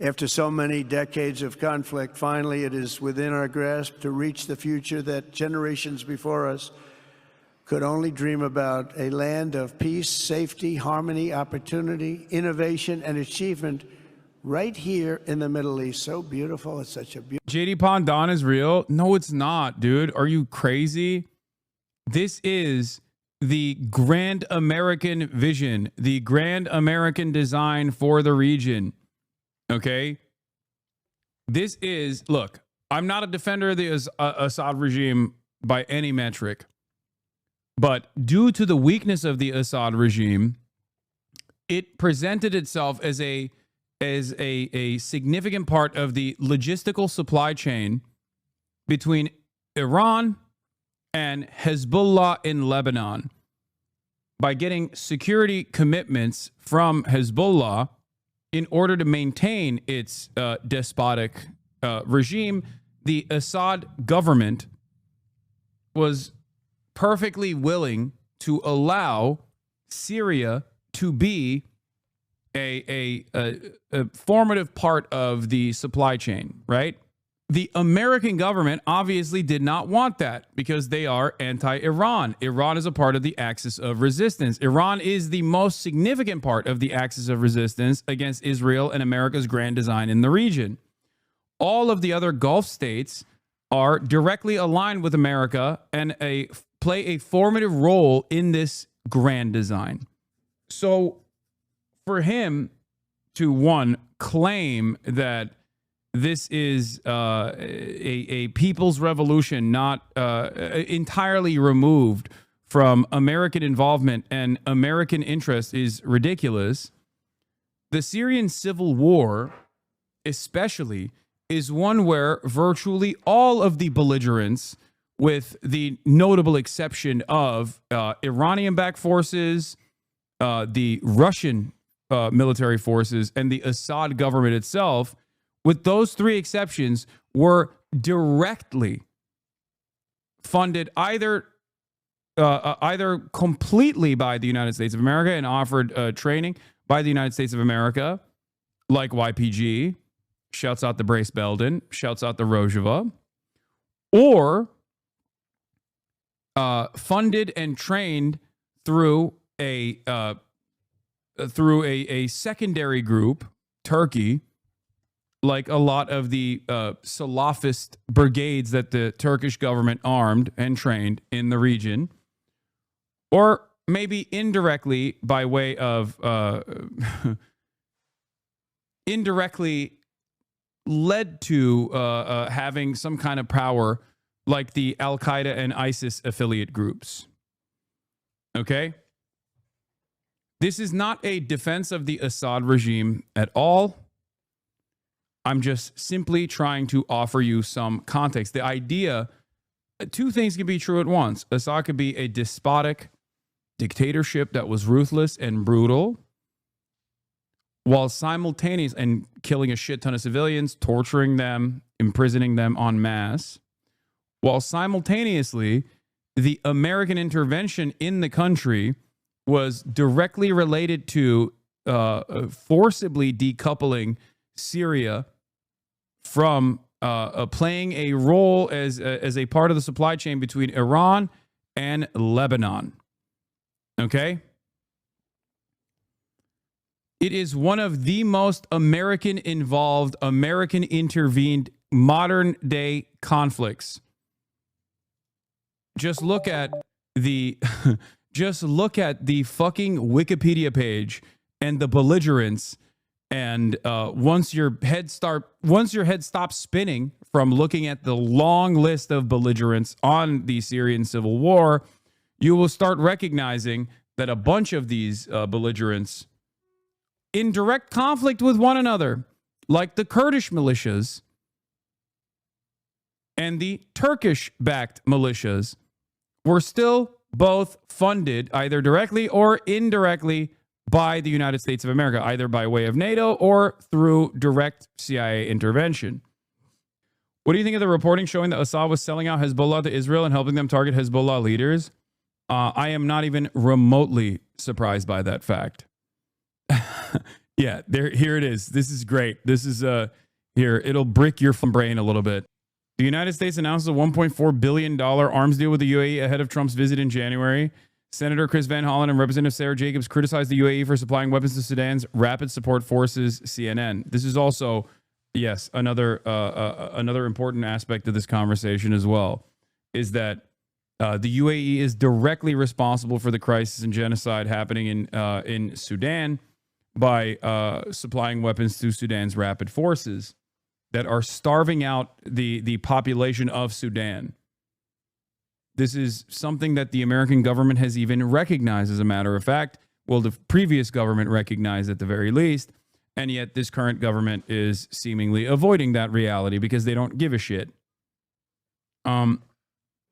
After so many decades of conflict, finally it is within our grasp to reach the future that generations before us could only dream about, a land of peace, safety, harmony, opportunity, innovation, and achievement right here in the Middle East. So beautiful. It's such a beautiful... JD Pondon is real? No, it's not, dude. Are you crazy? This is the grand American vision, the grand American design for the region. Okay? This is, look, I'm not a defender of the Assad regime by any metric, but due to the weakness of the Assad regime, it presented itself as a significant part of the logistical supply chain between Iran and Hezbollah in Lebanon by getting security commitments from Hezbollah in order to maintain its despotic regime. The Assad government was perfectly willing to allow Syria to be a formative part of the supply chain, right? The American government obviously did not want that because they are anti-Iran. Iran is a part of the axis of resistance. Iran is the most significant part of the axis of resistance against Israel and America's grand design in the region. All of the other Gulf states are directly aligned with America and play a formative role in this grand design. So for him to, one, claim that this is a people's revolution, not entirely removed from American involvement and American interest, is ridiculous. The Syrian civil war, especially, is one where virtually all of the belligerents, with the notable exception of Iranian-backed forces, the Russian military forces, and the Assad government itself, with those three exceptions, were directly funded either completely by the United States of America and offered training by the United States of America, like YPG, shouts out the Brace Belden, shouts out the Rojava, or funded and trained through a secondary group, Turkey, like a lot of the Salafist brigades that the Turkish government armed and trained in the region, or maybe indirectly by way of indirectly led to having some kind of power like the Al-Qaeda and ISIS affiliate groups. Okay? This is not a defense of the Assad regime at all. I'm just simply trying to offer you some context. The idea, two things can be true at once. Assad could be a despotic dictatorship that was ruthless and brutal, while simultaneously, and killing a shit ton of civilians, torturing them, imprisoning them en masse, while simultaneously the American intervention in the country was directly related to forcibly decoupling Syria from playing a role as a part of the supply chain between Iran and Lebanon. Okay? It is one of the most American-involved, American-intervened modern-day conflicts. Just look at the fucking Wikipedia page and the belligerents. And once your head stops spinning from looking at the long list of belligerents on the Syrian civil war, you will start recognizing that a bunch of these belligerents in direct conflict with one another, like the Kurdish militias and the Turkish-backed militias, were still both funded either directly or indirectly by the United States of America, either by way of NATO or through direct CIA intervention. What do you think of the reporting showing that Assad was selling out Hezbollah to Israel and helping them target Hezbollah leaders? I am not even remotely surprised by that fact. Yeah, here it is. This is great. This is here. It'll brick your brain a little bit. The United States announces a $1.4 billion arms deal with the UAE ahead of Trump's visit in January. Senator Chris Van Hollen and Representative Sarah Jacobs criticized the UAE for supplying weapons to Sudan's rapid support forces, CNN. This is also, yes, another important aspect of this conversation as well, is that the UAE is directly responsible for the crisis and genocide happening in Sudan by supplying weapons to Sudan's rapid forces that are starving out the population of Sudan. This is something that the American government has even recognized, as a matter of fact. Well, the previous government recognized at the very least, and yet this current government is seemingly avoiding that reality because they don't give a shit.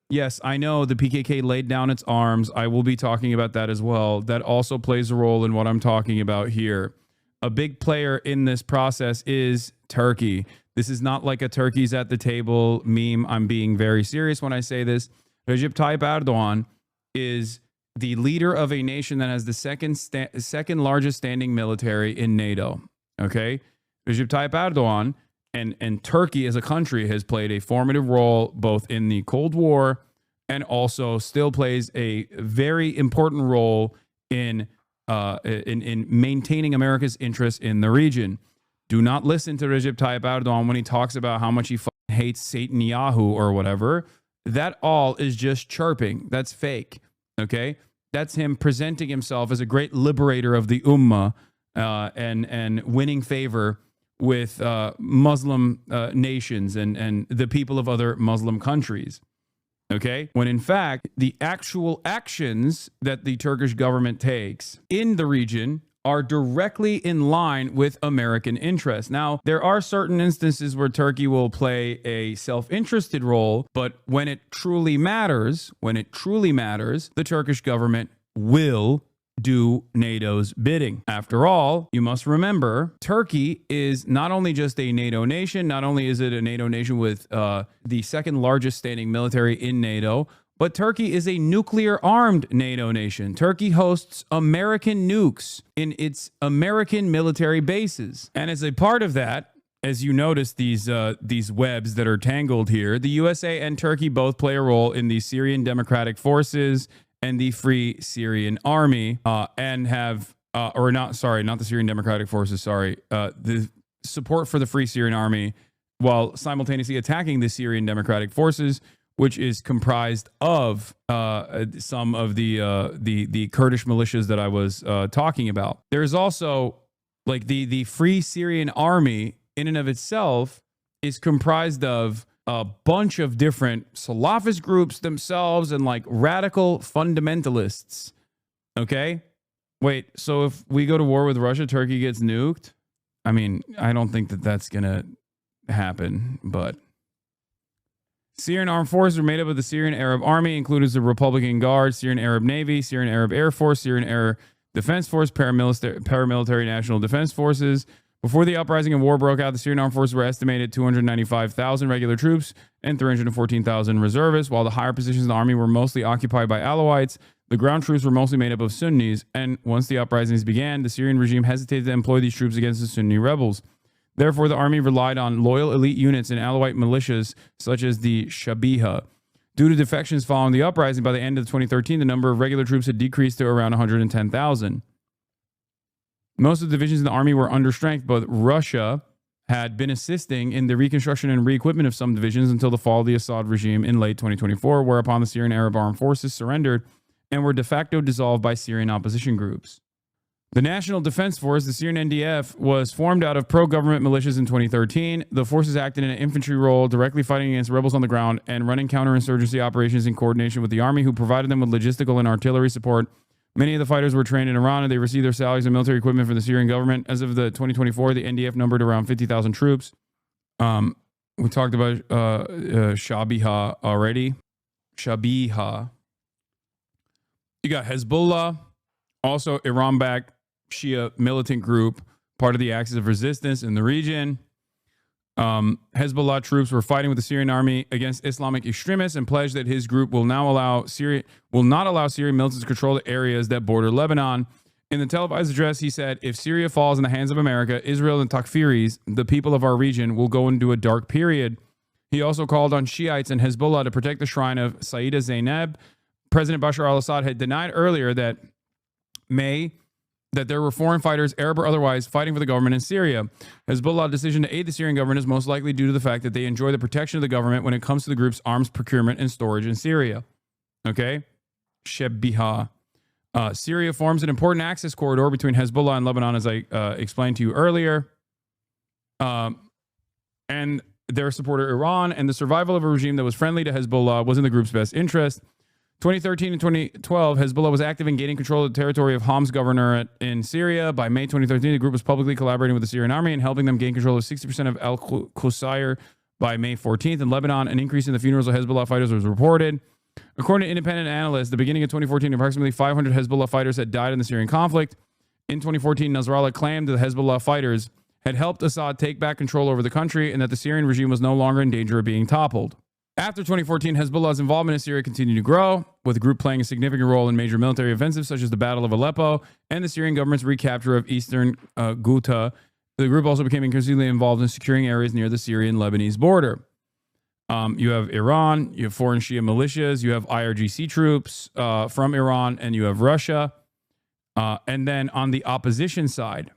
Yes, I know the PKK laid down its arms. I will be talking about that as well. That also plays a role in what I'm talking about here. A big player in this process is Turkey. This is not like a turkeys at the table meme. I'm being very serious when I say this. Recep Tayyip Erdogan is the leader of a nation that has the second largest standing military in NATO. Okay? Recep Tayyip Erdogan and Turkey as a country has played a formative role both in the Cold War and also still plays a very important role in maintaining America's interests in the region. Do not listen to Recep Tayyip Erdogan when he talks about how much he hates Satan Yahoo or whatever. That all is just chirping. That's fake. Okay? That's him presenting himself as a great liberator of the Ummah and winning favor with Muslim nations and the people of other Muslim countries. Okay? When in fact, the actual actions that the Turkish government takes in the region are directly in line with American interests. Now, there are certain instances where Turkey will play a self-interested role, but when it truly matters, the Turkish government will do NATO's bidding. After all, you must remember, Turkey is not only just a NATO nation, not only is it a NATO nation with the second largest standing military in NATO, but Turkey is a nuclear-armed NATO nation. Turkey hosts American nukes in its American military bases. And as a part of that, as you notice these webs that are tangled here, the USA and Turkey both play a role in the Syrian Democratic Forces and the Free Syrian Army, and have, not the Syrian Democratic Forces, the support for the Free Syrian Army while simultaneously attacking the Syrian Democratic Forces, which is comprised of some of the Kurdish militias that I was talking about. There's also like the Free Syrian Army in and of itself is comprised of a bunch of different Salafist groups themselves and like radical fundamentalists. Okay? Wait, so if we go to war with Russia, Turkey gets nuked? I mean, I don't think that that's going to happen, but Syrian armed forces are made up of the Syrian Arab Army, including the Republican Guard, Syrian Arab Navy, Syrian Arab Air Force, Syrian Air Defense Force, paramilitary National Defense Forces. Before the uprising and war broke out, the Syrian armed forces were estimated 295,000 regular troops and 314,000 reservists, while the higher positions in the army were mostly occupied by Alawites. The ground troops were mostly made up of Sunnis, and once the uprisings began, the Syrian regime hesitated to employ these troops against the Sunni rebels. Therefore, the army relied on loyal elite units and Alawite militias such as the Shabiha. Due to defections following the uprising, by the end of 2013, the number of regular troops had decreased to around 110,000. Most of the divisions in the army were under strength, but Russia had been assisting in the reconstruction and re-equipment of some divisions until the fall of the Assad regime in late 2024, whereupon the Syrian Arab Armed Forces surrendered and were de facto dissolved by Syrian opposition groups. The National Defense Force, the Syrian NDF, was formed out of pro-government militias in 2013. The forces acted in an infantry role, directly fighting against rebels on the ground and running counterinsurgency operations in coordination with the army, who provided them with logistical and artillery support. Many of the fighters were trained in Iran, and they received their salaries and military equipment from the Syrian government. As of the 2024, the NDF numbered around 50,000 troops. We talked about Shabiha already. Shabiha. You got Hezbollah, also Iran-backed Shia militant group, part of the Axis of Resistance in the region. Hezbollah troops were fighting with the Syrian army against Islamic extremists and pledged that his group will not allow Syrian militants to control the areas that border Lebanon. In the televised address, he said, if Syria falls in the hands of America, Israel, and Takfiris, the people of our region will go into a dark period. He also called on Shiites and Hezbollah to protect the shrine of Sayyida Zainab. President Bashar al-Assad had denied earlier that there were foreign fighters, Arab or otherwise, fighting for the government in Syria. Hezbollah's decision to aid the Syrian government is most likely due to the fact that they enjoy the protection of the government when it comes to the group's arms procurement and storage in Syria. Okay? Shebbiha. Syria forms an important access corridor between Hezbollah and Lebanon, as I explained to you earlier. And their supporter, Iran, and the survival of a regime that was friendly to Hezbollah was in the group's best interest. 2013 and 2012, Hezbollah was active in gaining control of the territory of Homs governorate in Syria. By May 2013, the group was publicly collaborating with the Syrian army and helping them gain control of 60% of Al-Qusayr by May 14th. In Lebanon, an increase in the funerals of Hezbollah fighters was reported. According to independent analysts, the beginning of 2014, approximately 500 Hezbollah fighters had died in the Syrian conflict. In 2014, Nasrallah claimed that the Hezbollah fighters had helped Assad take back control over the country and that the Syrian regime was no longer in danger of being toppled. After 2014, Hezbollah's involvement in Syria continued to grow, with the group playing a significant role in major military offensives such as the Battle of Aleppo and the Syrian government's recapture of eastern Ghouta. The group also became increasingly involved in securing areas near the Syrian-Lebanese border. You have Iran, you have foreign Shia militias, you have IRGC troops from Iran, and you have Russia. And then on the opposition side,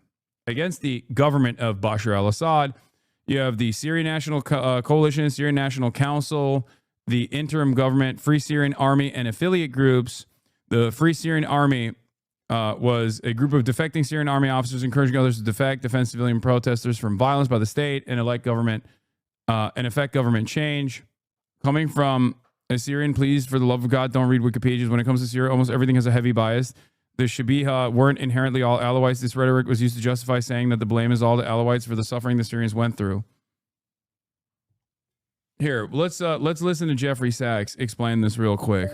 against the government of Bashar al-Assad, you have the Syrian National Coalition, Syrian National Council, the interim government, Free Syrian Army, and affiliate groups. The Free Syrian Army was a group of defecting Syrian army officers encouraging others to defect, defend civilian protesters from violence by the state, and effect government change. Coming from a Syrian, please, for the love of God, don't read Wikipedia. When it comes to Syria, almost everything has a heavy bias. The Shabiha weren't inherently all Alawites. This rhetoric was used to justify saying that the blame is all the Alawites for the suffering the Syrians went through. Here, let's listen to Jeffrey Sachs explain this real quick.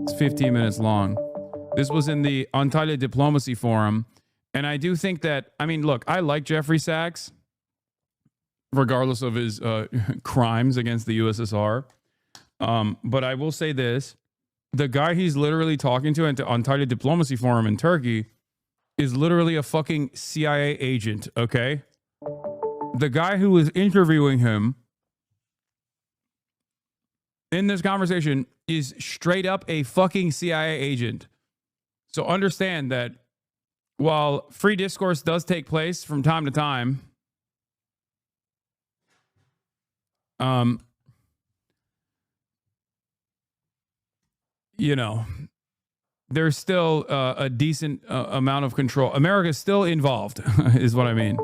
It's 15 minutes long. This was in the Antalya Diplomacy Forum, and I do think that, I mean, look, I like Jeffrey Sachs, regardless of his crimes against the USSR. But I will say this. The guy he's literally talking to at the Antalya Diplomacy Forum in Turkey is literally a fucking CIA agent, okay? The guy who was interviewing him in this conversation is straight up a fucking CIA agent. So understand that while free discourse does take place from time to time, you know, there's still a decent amount of control. America's still involved, is what I mean.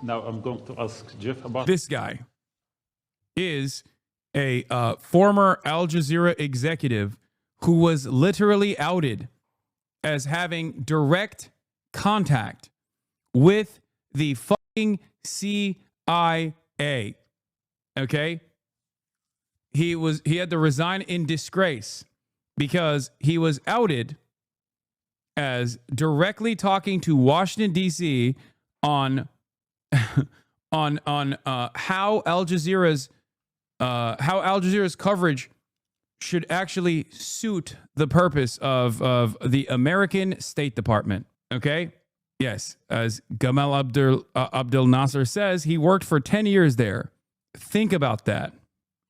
Now I'm going to ask Jeff about this guy. Is a former Al Jazeera executive who was literally outed as having direct contact with the fucking CIA. Okay? He had to resign in disgrace because he was outed as directly talking to Washington D.C. on how Al Jazeera's coverage should actually suit the purpose of the American State Department. Okay? Yes, as Gamal Abdel Nasser says, he worked for 10 years there. Think about that.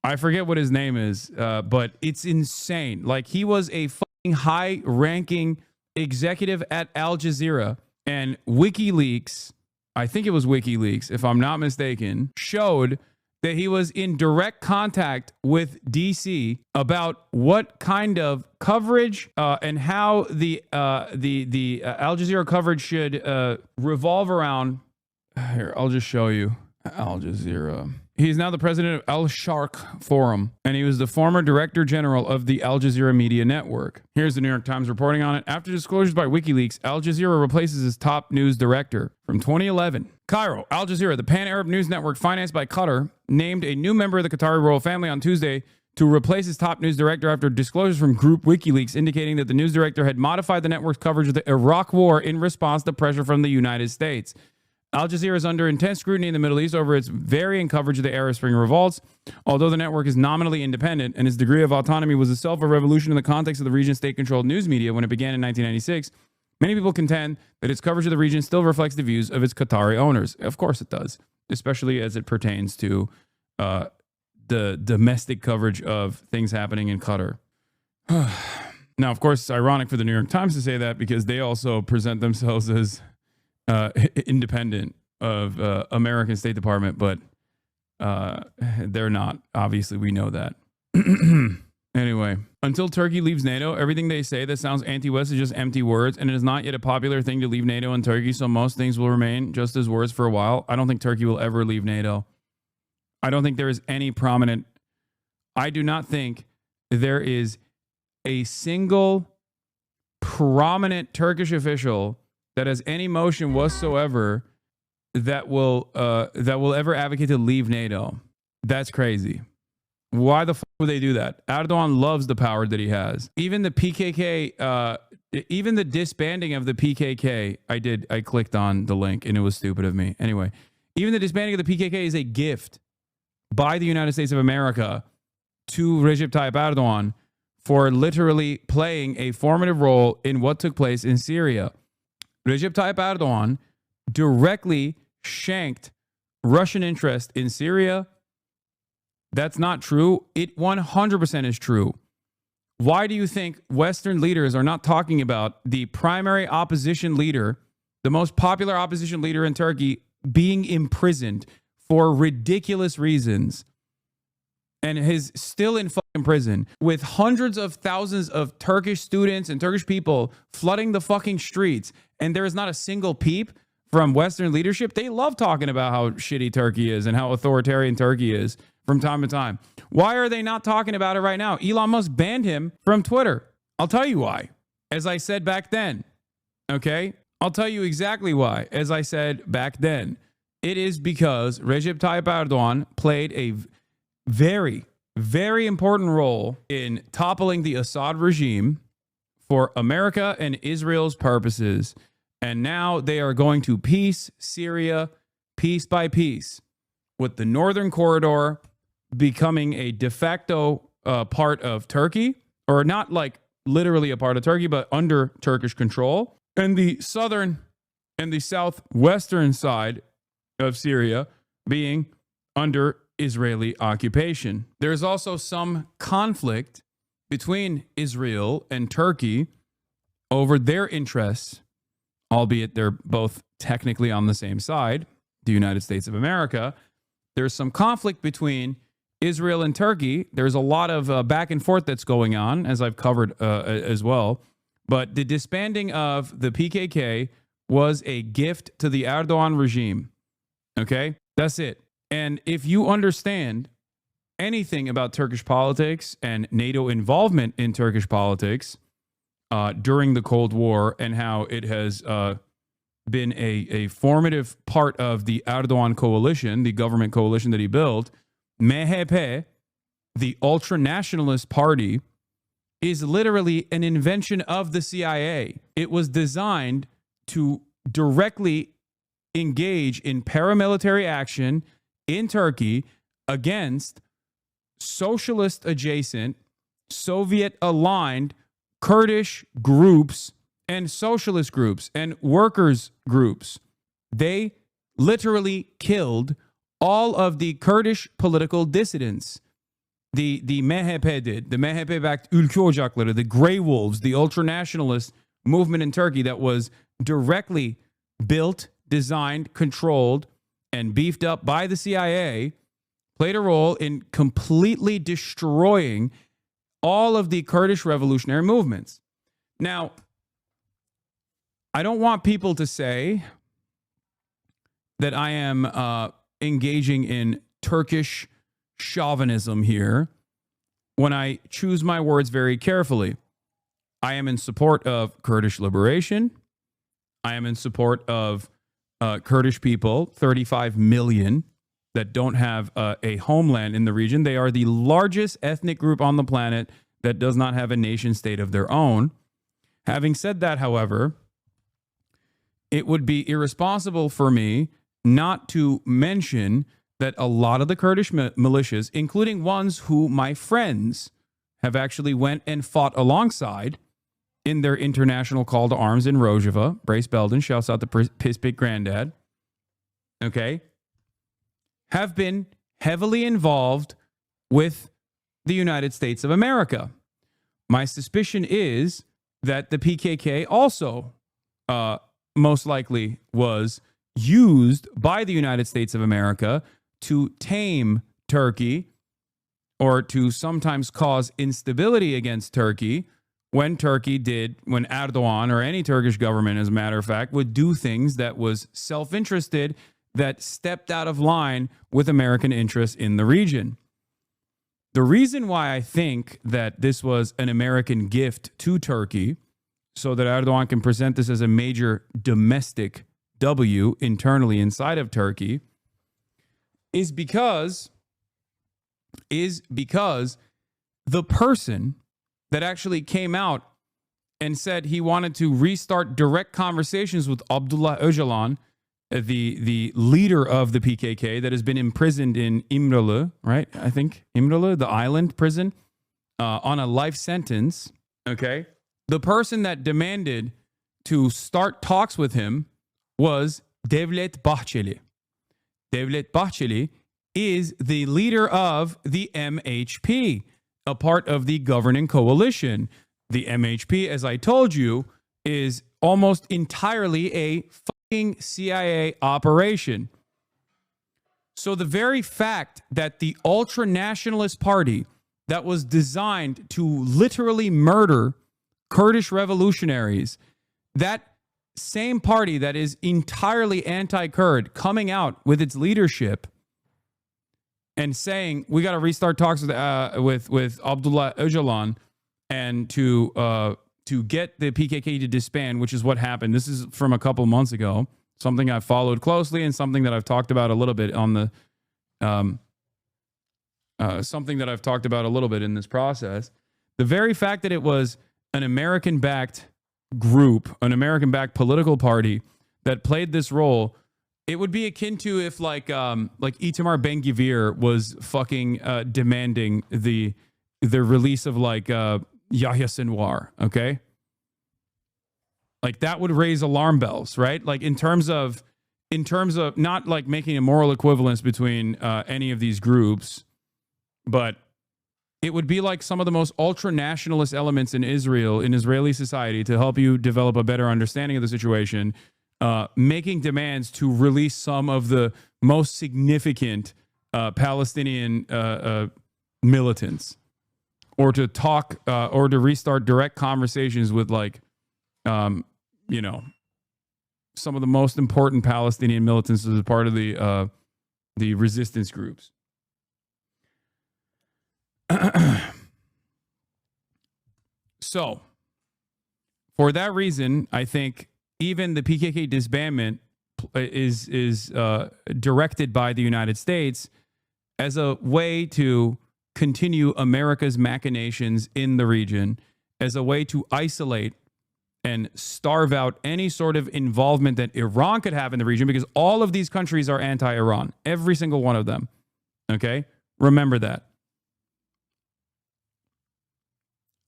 I forget what his name is, but it's insane. Like, he was a fucking high-ranking executive at Al Jazeera, and WikiLeaks, I think it was WikiLeaks, if I'm not mistaken, showed that he was in direct contact with DC about what kind of coverage and how the Al Jazeera coverage should revolve around. Here, I'll just show you Al Jazeera. He's now the president of Al Sharq Forum, and he was the former director general of the Al Jazeera Media Network. Here's the New York Times reporting on it. After disclosures by WikiLeaks, Al Jazeera replaces his top news director. From 2011, Cairo, Al Jazeera, the pan-Arab news network financed by Qatar, named a new member of the Qatari royal family on Tuesday to replace his top news director after disclosures from group WikiLeaks indicating that the news director had modified the network's coverage of the Iraq war in response to pressure from the United States. Al Jazeera is under intense scrutiny in the Middle East over its varying coverage of the Arab Spring revolts. Although the network is nominally independent and its degree of autonomy was itself a revolution in the context of the region's state-controlled news media when it began in 1996, many people contend that its coverage of the region still reflects the views of its Qatari owners. Of course it does, especially as it pertains to the domestic coverage of things happening in Qatar. Now, of course, it's ironic for the New York Times to say that because they also present themselves as independent of American State Department, but they're not. Obviously, we know that. Anyway, until Turkey leaves NATO, everything they say that sounds anti-West is just empty words, and it is not yet a popular thing to leave NATO and Turkey, so most things will remain just as words for a while. I don't think Turkey will ever leave NATO. I don't think there is any prominent... I do not think there is a single prominent Turkish official that has any motion whatsoever that will ever advocate to leave NATO. That's crazy. Why the fuck would they do that? Erdogan loves the power that he has. Even the PKK, even the disbanding of the PKK, I clicked on the link and it was stupid of me. Anyway, even the disbanding of the PKK is a gift by the United States of America to Recep Tayyip Erdogan for literally playing a formative role in what took place in Syria. Recep Tayyip Erdogan directly shanked Russian interest in Syria. That's not true. It 100% is true. Why do you think Western leaders are not talking about the primary opposition leader, the most popular opposition leader in Turkey, being imprisoned for ridiculous reasons and is still in fucking prison with hundreds of thousands of Turkish students and Turkish people flooding the fucking streets, and there is not a single peep from Western leadership? They love talking about how shitty Turkey is and how authoritarian Turkey is from time to time. Why are they not talking about it right now? Elon Musk banned him from Twitter. I'll tell you why. As I said back then, okay? I'll tell you exactly why. As I said back then, it is because Recep Tayyip Erdogan played a very, very important role in toppling the Assad regime for America and Israel's purposes. And now they are going to piece Syria piece by piece, with the Northern Corridor becoming a de facto part of Turkey, or not like literally a part of Turkey, but under Turkish control, and the southern and the southwestern side of Syria being under Israeli occupation. There's also some conflict between Israel and Turkey over their interests, albeit they're both technically on the same side, the United States of America. There's some conflict between Israel and Turkey. There's a lot of back and forth that's going on, as I've covered as well. But the disbanding of the PKK was a gift to the Erdogan regime. Okay? That's it. And if you understand anything about Turkish politics and NATO involvement in Turkish politics during the Cold War and how it has been a formative part of the Erdogan coalition, the government coalition that he built, MHP, the ultra-nationalist party, is literally an invention of the CIA. It was designed to directly engage in paramilitary action in Turkey against socialist-adjacent, Soviet-aligned Kurdish groups and socialist groups and workers groups. They literally killed all of the Kurdish political dissidents. The MHP did. The MHP-backed Ülke Ocakları, the Grey Wolves, the ultranationalist movement in Turkey that was directly built, designed, controlled, and beefed up by the CIA, played a role in completely destroying all of the Kurdish revolutionary movements. Now, I don't want people to say that I am engaging in Turkish chauvinism here when I choose my words very carefully. I am in support of Kurdish liberation. I am in support of Kurdish people, 35 million, that don't have a homeland in the region. They are the largest ethnic group on the planet that does not have a nation state of their own. Having said that, however, it would be irresponsible for me not to mention that a lot of the Kurdish militias, including ones who my friends have actually went and fought alongside in their international call to arms in Rojava. Brace Belden, shouts out the Piss Big Granddad. Okay. Have been heavily involved with the United States of America. My suspicion is that the PKK also most likely was used by the United States of America to tame Turkey or to sometimes cause instability against Turkey when Erdogan or any Turkish government, as a matter of fact, would do things that was self-interested, that stepped out of line with American interests in the region. The reason why I think that this was an American gift to Turkey, so that Erdogan can present this as a major domestic W internally inside of Turkey, is because the person that actually came out and said he wanted to restart direct conversations with Abdullah Öcalan, the leader of the PKK that has been imprisoned in İmralı, right? I think İmralı, the island prison, on a life sentence. Okay. The person that demanded to start talks with him was Devlet Bahçeli. Devlet Bahçeli is the leader of the MHP, a part of the governing coalition. The MHP, as I told you, is almost entirely a fucking CIA operation. So the very fact that the ultra-nationalist party that was designed to literally murder Kurdish revolutionaries, that same party that is entirely anti-Kurd, coming out with its leadership and saying we got to restart talks with Abdullah Öcalan and to get the PKK to disband, which is what happened. This is from a couple months ago, something I've followed closely and something that I've talked about a little bit on the something that I've talked about a little bit in this process. The very fact that it was an American-backed group, an American-backed political party that played this role, it would be akin to if like Itamar Ben-Gvir was fucking demanding the release of like Yahya Sinwar, okay? Like that would raise alarm bells, right? Like in terms of not like making a moral equivalence between any of these groups, but it would be like some of the most ultra-nationalist elements in Israel, in Israeli society, to help you develop a better understanding of the situation, making demands to release some of the most significant Palestinian militants, or to talk or to restart direct conversations with like, some of the most important Palestinian militants as a part of the resistance groups. So, for that reason, I think even the PKK disbandment is directed by the United States as a way to continue America's machinations in the region, as a way to isolate and starve out any sort of involvement that Iran could have in the region, because all of these countries are anti-Iran, every single one of them. Okay? Remember that.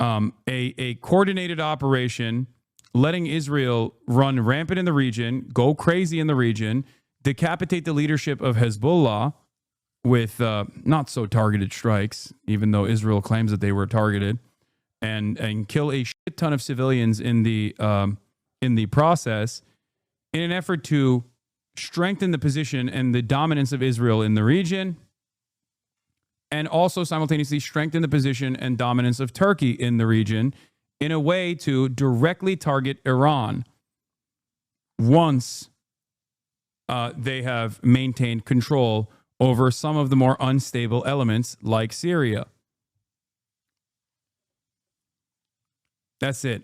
A coordinated operation letting Israel run rampant in the region, go crazy in the region, decapitate the leadership of Hezbollah with not so targeted strikes, even though Israel claims that they were targeted, and kill a shit ton of civilians in the process, in an effort to strengthen the position and the dominance of Israel in the region, and also simultaneously strengthen the position and dominance of Turkey in the region in a way to directly target Iran once they have maintained control over some of the more unstable elements like Syria. That's it.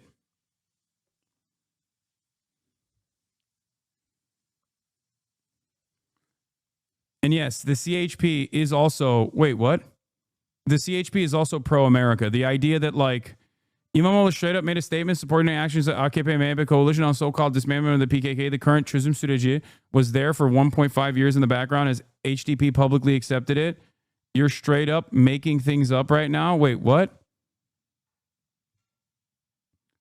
And yes, the CHP is also, wait, what? The CHP is also pro-America. The idea that like İmamoğlu straight up made a statement supporting the actions of AKP-MHP coalition on so-called dismemberment of the PKK. The current çözüm süreci was there for 1.5 years in the background as HDP publicly accepted it. You're straight up making things up right now? Wait, what?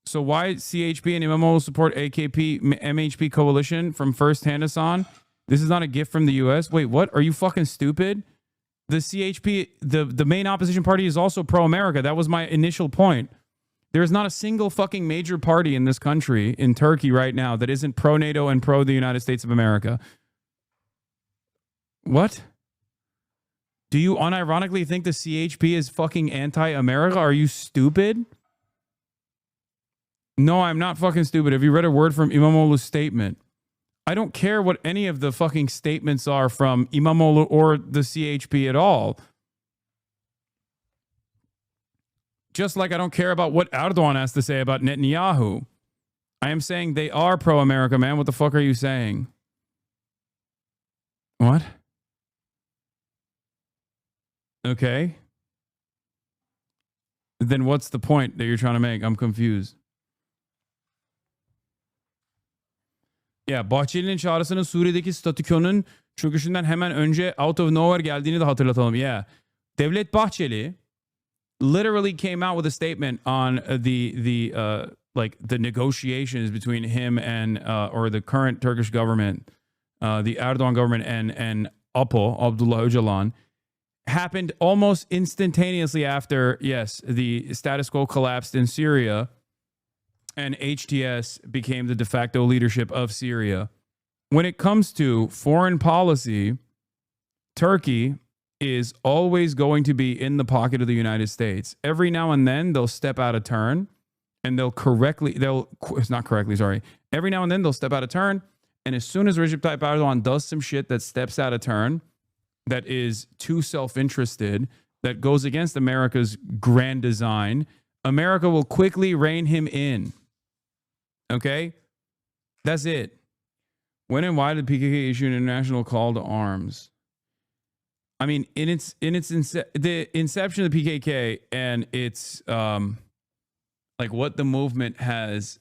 So why CHP and İmamoğlu support AKP-MHP coalition from first-hand Hasan? This is not a gift from the U.S.? Wait, what? Are you fucking stupid? The CHP, the main opposition party, is also pro-America. That was my initial point. There is not a single fucking major party in this country, in Turkey right now, that isn't pro-NATO and pro-the United States of America. What? Do you unironically think the CHP is fucking anti-America? Are you stupid? No, I'm not fucking stupid. Have you read a word from İmamoğlu's statement? I don't care what any of the fucking statements are from İmamoğlu or the CHP at all. Just like I don't care about what Erdogan has to say about Netanyahu. I am saying they are pro-America, man. What the fuck are you saying? What? Okay. Then what's the point that you're trying to make? I'm confused. Ya Bahçeli'nin çağrısının Suriye'deki statükonun çöküşünden hemen önce out of nowhere geldiğini de hatırlatalım. Yeah. Devlet Bahçeli literally came out with a statement on the negotiations between him and or the current Turkish government, the Erdogan government and APO, Abdullah Öcalan, happened almost instantaneously after, yes, the status quo collapsed in Syria and HTS became the de facto leadership of Syria. When it comes to foreign policy, Turkey is always going to be in the pocket of the United States. Every now and then they'll step out of turn and every now and then they'll step out of turn. And as soon as Recep Tayyip Erdogan does some shit that steps out of turn, that is too self-interested, that goes against America's grand design, America will quickly rein him in. Okay? That's it. When and why did PKK issue an international call to arms? I mean, the inception of the PKK and its like what the movement has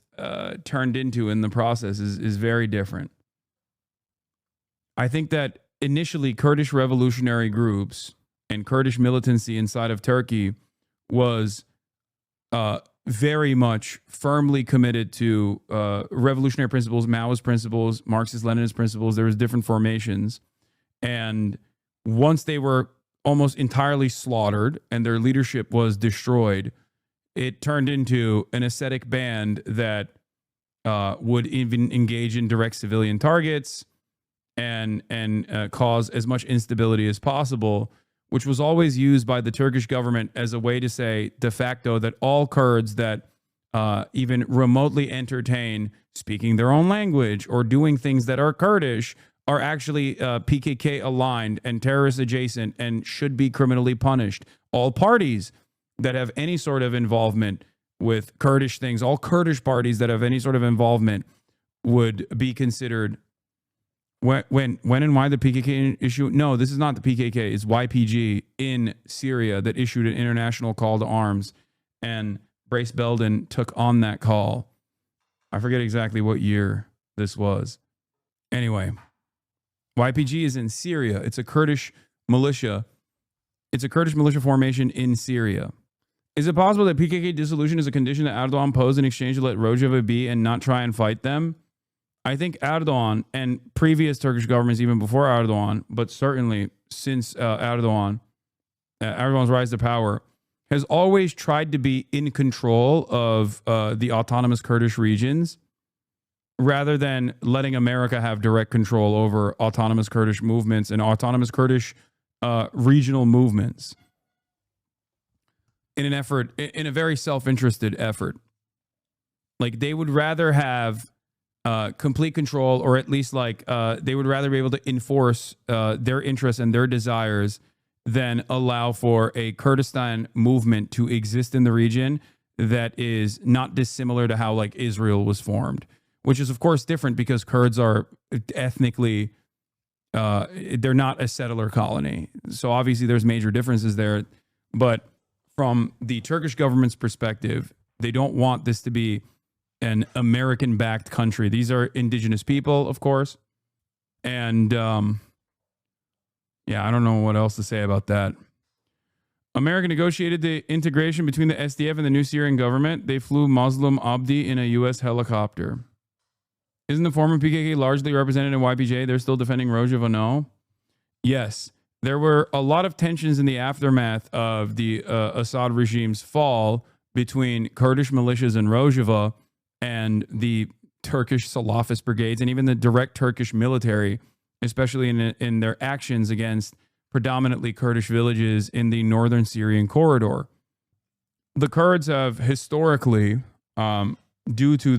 turned into in the process is very different. I think that initially Kurdish revolutionary groups and Kurdish militancy inside of Turkey was very much firmly committed to revolutionary principles, Maoist principles, Marxist-Leninist principles. There was different formations. And once they were almost entirely slaughtered and their leadership was destroyed, it turned into an ascetic band that would even engage in direct civilian targets and cause as much instability as possible, which was always used by the Turkish government as a way to say de facto that all Kurds that even remotely entertain speaking their own language or doing things that are Kurdish are actually PKK aligned and terrorist adjacent and should be criminally punished. All parties that have any sort of involvement with Kurdish things, all Kurdish parties that have any sort of involvement would be considered. When and why the PKK issue? No, this is not the PKK. It's YPG in Syria that issued an international call to arms, and Brace Belden took on that call. I forget exactly what year this was. Anyway, YPG is in Syria. It's a Kurdish militia. It's a Kurdish militia formation in Syria. Is it possible that PKK dissolution is a condition that Erdogan posed in exchange to let Rojava be and not try and fight them? I think Erdogan and previous Turkish governments, even before Erdogan, but certainly since Erdogan's rise to power, has always tried to be in control of the autonomous Kurdish regions rather than letting America have direct control over autonomous Kurdish movements and autonomous Kurdish regional movements in a very self-interested effort. Like they would rather have complete control, or at least they would rather be able to enforce their interests and their desires than allow for a Kurdistan movement to exist in the region that is not dissimilar to how like Israel was formed, which is of course different because Kurds are ethnically, they're not a settler colony. So obviously there's major differences there, but from the Turkish government's perspective, They don't want this to be an American-backed country. These are indigenous people, of course. And yeah, I don't know what else to say about that. America negotiated the integration between the SDF and the new Syrian government. They flew Muslim Abdi in a U.S. helicopter. Isn't the former PKK largely represented in YPJ? They're still defending Rojava? No. Yes. There were a lot of tensions in the aftermath of the Assad regime's fall between Kurdish militias in Rojava and the Turkish Salafist brigades and even the direct Turkish military, especially in their actions against predominantly Kurdish villages in the northern Syrian corridor. The Kurds have historically, due to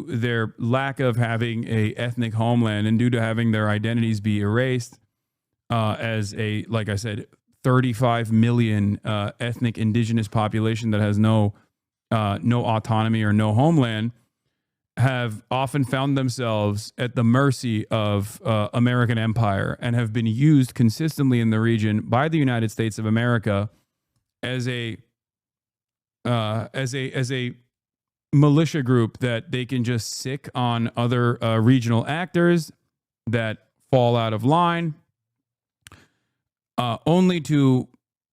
their lack of having a ethnic homeland and due to having their identities be erased as a, like I said, 35 million ethnic indigenous population that has no autonomy or no homeland, have often found themselves at the mercy of American empire and have been used consistently in the region by the United States of America as a militia group that they can just sick on other regional actors that fall out of line, only to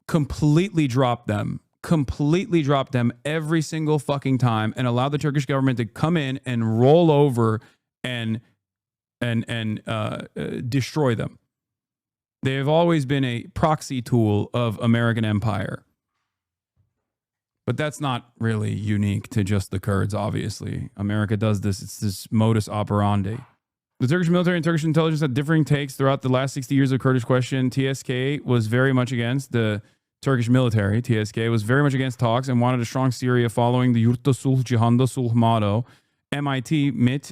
completely drop them every single fucking time and allow the Turkish government to come in and roll over and destroy them. They have always been a proxy tool of American empire. But that's not really unique to just the Kurds, obviously. America does this. It's this modus operandi. The Turkish military and Turkish intelligence had differing takes throughout the last 60 years of Kurdish question. TSK was very much against the Turkish military. TSK was very much against talks and wanted a strong Syria following the Yurtta Sulh Cihanda Sulh motto. MIT,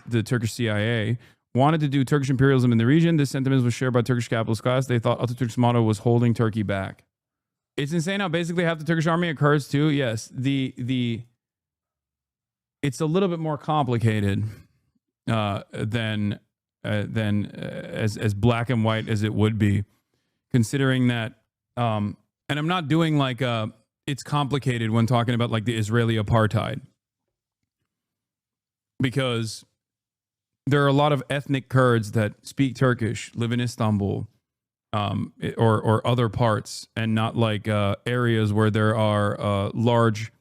the Turkish CIA, wanted to do Turkish imperialism in the region. This sentiment was shared by Turkish capitalist class. They thought Atatürk's motto was holding Turkey back. It's insane how basically half the Turkish army are Kurds too. Yes, it's a little bit more complicated than as black and white as it would be, considering that. And I'm not doing like it's complicated when talking about like the Israeli apartheid, because there are a lot of ethnic Kurds that speak Turkish, live in Istanbul, or other parts, and not like areas where there are large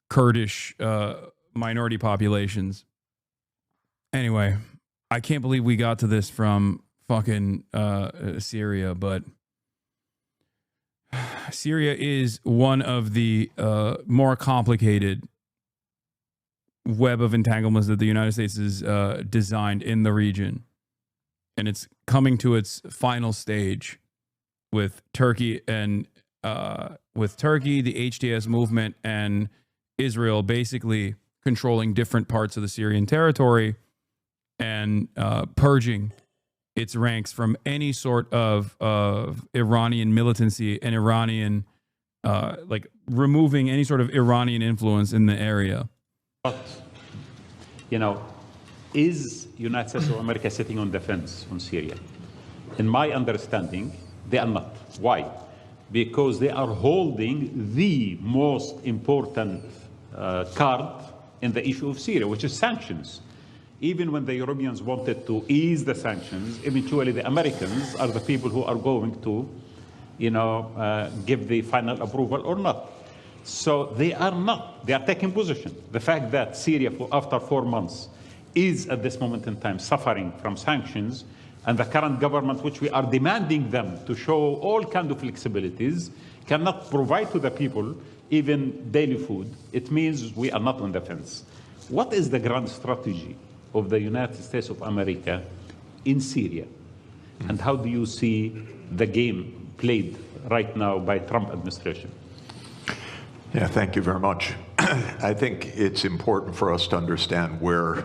Kurdish minority populations. Anyway, I can't believe we got to this from fucking Syria, but Syria is one of the more complicated web of entanglements that the United States has designed in the region. And it's coming to its final stage with Turkey and the HTS movement, and Israel basically controlling different parts of the Syrian territory and purging its ranks from any sort of Iranian militancy and Iranian, like removing any sort of Iranian influence in the area. But, is United States of America sitting on the fence on Syria? In my understanding, they are not. Why? Because they are holding the most important card in the issue of Syria, which is sanctions. Even when the Europeans wanted to ease the sanctions, eventually the Americans are the people who are going to, give the final approval or not. So they are not. They are taking position. The fact that Syria, after 4 months, is at this moment in time suffering from sanctions, and the current government, which we are demanding them to show all kinds of flexibilities, cannot provide to the people even daily food, it means we are not on the fence. What is the grand strategy of the United States of America in Syria? And how do you see the game played right now by Trump administration? Yeah, thank you very much. I think it's important for us to understand where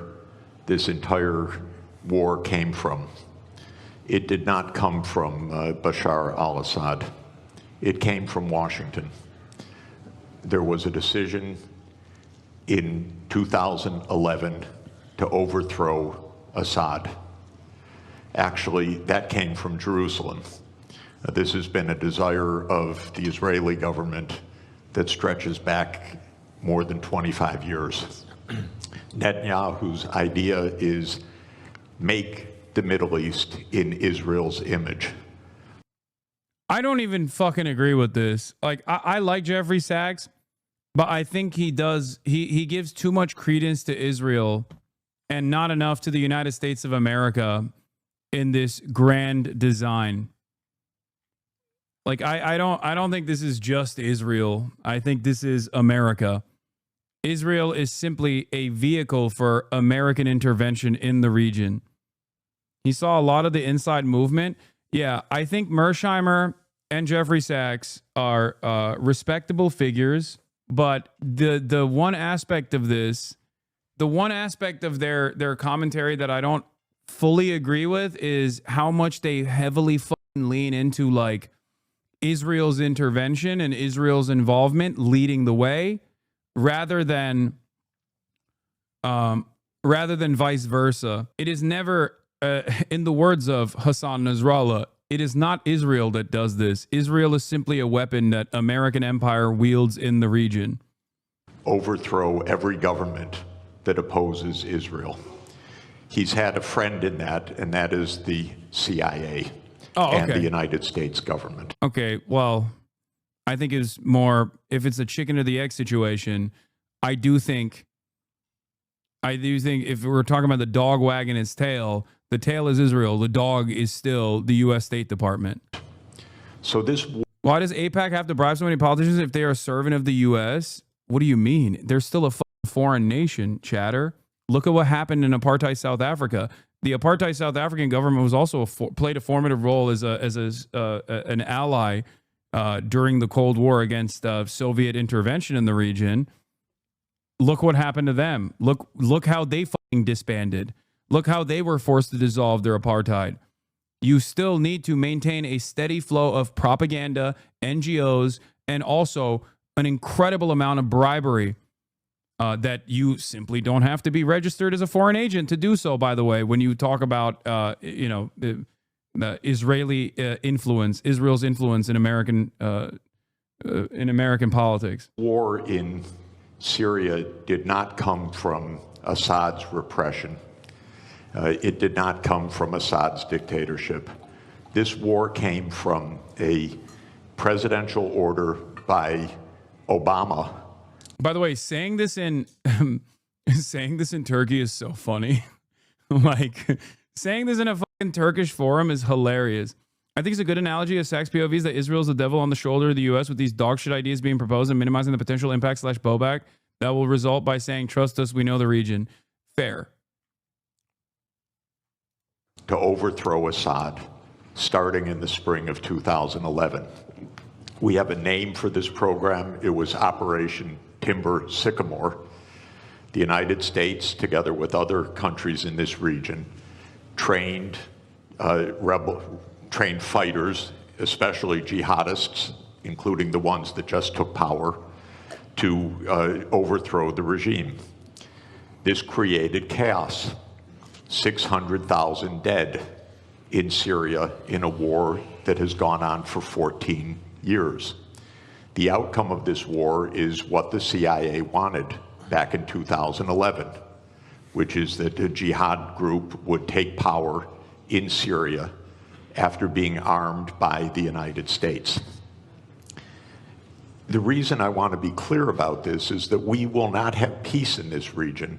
this entire war came from. It did not come from Bashar al-Assad. It came from Washington. There was a decision in 2011 to overthrow Assad. Actually, that came from Jerusalem. This has been a desire of the Israeli government that stretches back more than 25 years. Netanyahu's idea is make the Middle East in Israel's image. I don't even fucking agree with this. Like, I like Jeffrey Sachs, but I think he gives too much credence to Israel and not enough to the United States of America in this grand design. Like, I don't think this is just Israel. I think this is America. Israel is simply a vehicle for American intervention in the region. He saw a lot of the inside movement. Yeah, I think Mersheimer and Jeffrey Sachs are respectable figures, but the one aspect of this, the one aspect of their commentary that I don't fully agree with is how much they heavily fucking lean into like Israel's intervention and Israel's involvement leading the way, rather than vice versa. It is never, in the words of Hassan Nasrallah, it is not Israel that does this. Israel is simply a weapon that American empire wields in the region. Overthrow every government that opposes Israel. He's had a friend in that, and that is the CIA and the United States government. Okay, well, I think it's more, if it's a chicken or the egg situation, I do think if we're talking about the dog wagging its tail, the tail is Israel. The dog is still the U.S. State Department. So why does AIPAC have to bribe so many politicians if they are a servant of the U.S.? What do you mean? They're still a foreign nation, chatter. Look at what happened in apartheid South Africa. The apartheid South African government was also played a formative role as an ally during the Cold War against Soviet intervention in the region. Look what happened to them. Look how they fucking disbanded. Look how they were forced to dissolve their apartheid. You still need to maintain a steady flow of propaganda, NGOs, and also an incredible amount of bribery that you simply don't have to be registered as a foreign agent to do so, by the way, when you talk about, the Israeli influence, Israel's influence in American politics. War in Syria did not come from Assad's repression. It did not come from Assad's dictatorship. This war came from a presidential order by Obama. By the way, saying this in Turkey is so funny. Like, saying this in a fucking Turkish forum is hilarious. I think it's a good analogy of Sachs POVs that Israel's the devil on the shoulder of the U.S. with these dog shit ideas being proposed and minimizing the potential impact / blowback that will result by saying, trust us, we know the region. Fair. To overthrow Assad, starting in the spring of 2011. We have a name for this program. It was Operation Timber Sycamore. The United States, together with other countries in this region, trained fighters, especially jihadists, including the ones that just took power, to overthrow the regime. This created chaos. 600,000 dead in Syria in a war that has gone on for 14 years. The outcome of this war is what the CIA wanted back in 2011, which is that a jihad group would take power in Syria after being armed by the United States. The reason I want to be clear about this is that we will not have peace in this region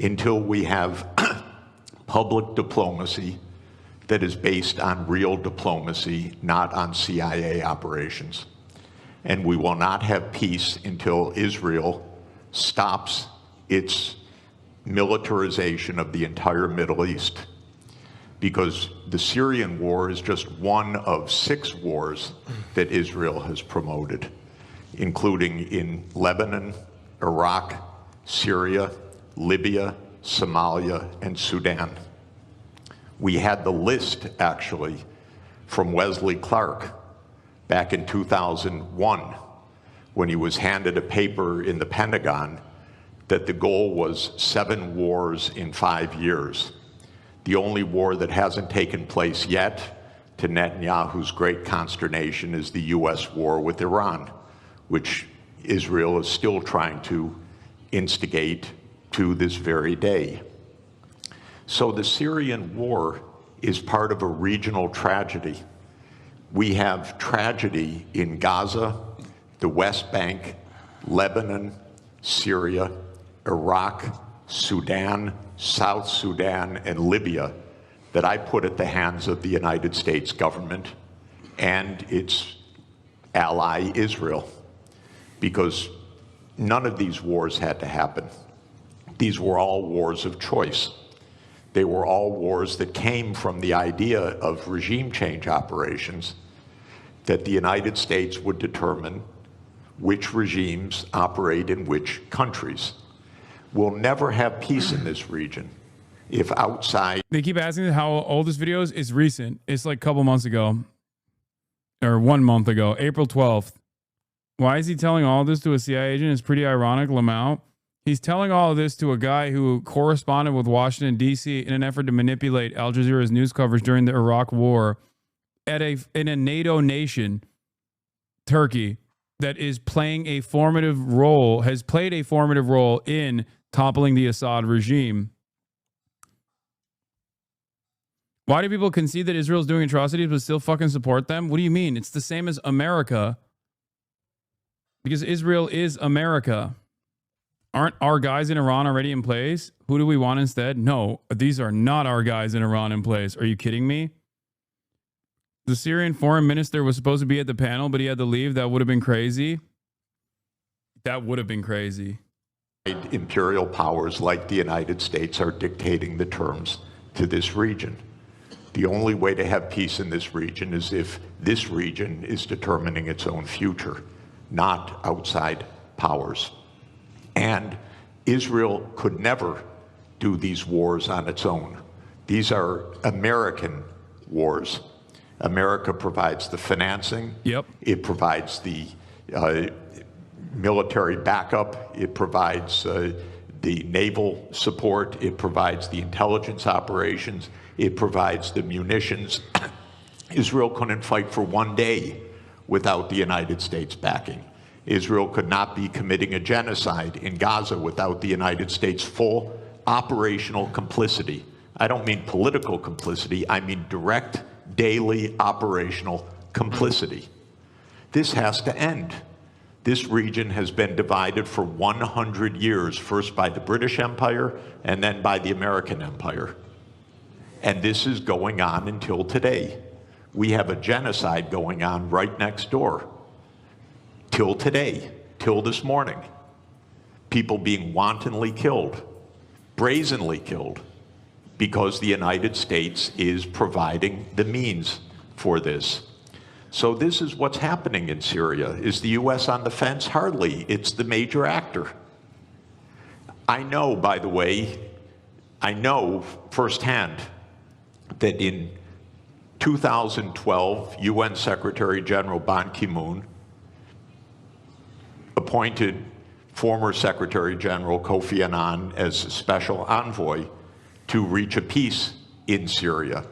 until we have public diplomacy that is based on real diplomacy, not on CIA operations. And we will not have peace until Israel stops its militarization of the entire Middle East. Because the Syrian war is just one of 6 wars that Israel has promoted, including in Lebanon, Iraq, Syria, Libya, Somalia, and Sudan. We had the list, actually, from Wesley Clark back in 2001, when he was handed a paper in the Pentagon that the goal was 7 wars in 5 years. The only war that hasn't taken place yet, to Netanyahu's great consternation, is the U.S. war with Iran, which Israel is still trying to instigate to this very day. So the Syrian war is part of a regional tragedy. We have tragedy in Gaza, the West Bank, Lebanon, Syria, Iraq, Sudan, South Sudan, and Libya that I put at the hands of the United States government and its ally Israel, because none of these wars had to happen. These were all wars of choice. They were all wars that came from the idea of regime change operations, that the United States would determine which regimes operate in which countries. We'll never have peace in this region if outside... They keep asking how old this video is. It's recent. It's like a couple months ago, or 1 month ago, April 12th. Why is he telling all this to a CIA agent? It's pretty ironic, Lamau. He's telling all of this to a guy who corresponded with Washington, D.C. in an effort to manipulate Al Jazeera's news coverage during the Iraq War in a NATO nation, Turkey, that is playing a formative role, has played a formative role in toppling the Assad regime. Why do people concede that Israel's doing atrocities but still fucking support them? What do you mean? It's the same as America. Because Israel is America. Aren't our guys in Iran already in place? Who do we want instead? No, these are not our guys in Iran in place. Are you kidding me? The Syrian foreign minister was supposed to be at the panel, but he had to leave. That would have been crazy. That would have been crazy. Imperial powers like the United States are dictating the terms to this region. The only way to have peace in this region is if this region is determining its own future, not outside powers. And Israel could never do these wars on its own. These are American wars. America provides the financing. Yep. It provides the military backup. It provides the naval support. It provides the intelligence operations. It provides the munitions. Israel couldn't fight for 1 day without the United States backing. Israel could not be committing a genocide in Gaza without the United States' full operational complicity. I don't mean political complicity, I mean direct, daily operational complicity. This has to end. This region has been divided for 100 years, first by the British Empire and then by the American Empire. And this is going on until today. We have a genocide going on right next door. Till today, till this morning. People being wantonly killed, brazenly killed, because the United States is providing the means for this. So this is what's happening in Syria. Is the U.S. on the fence? Hardly. It's the major actor. I know, by the way, I know firsthand that in 2012, UN Secretary General Ban Ki-moon appointed former Secretary General Kofi Annan as special envoy to reach a peace in Syria.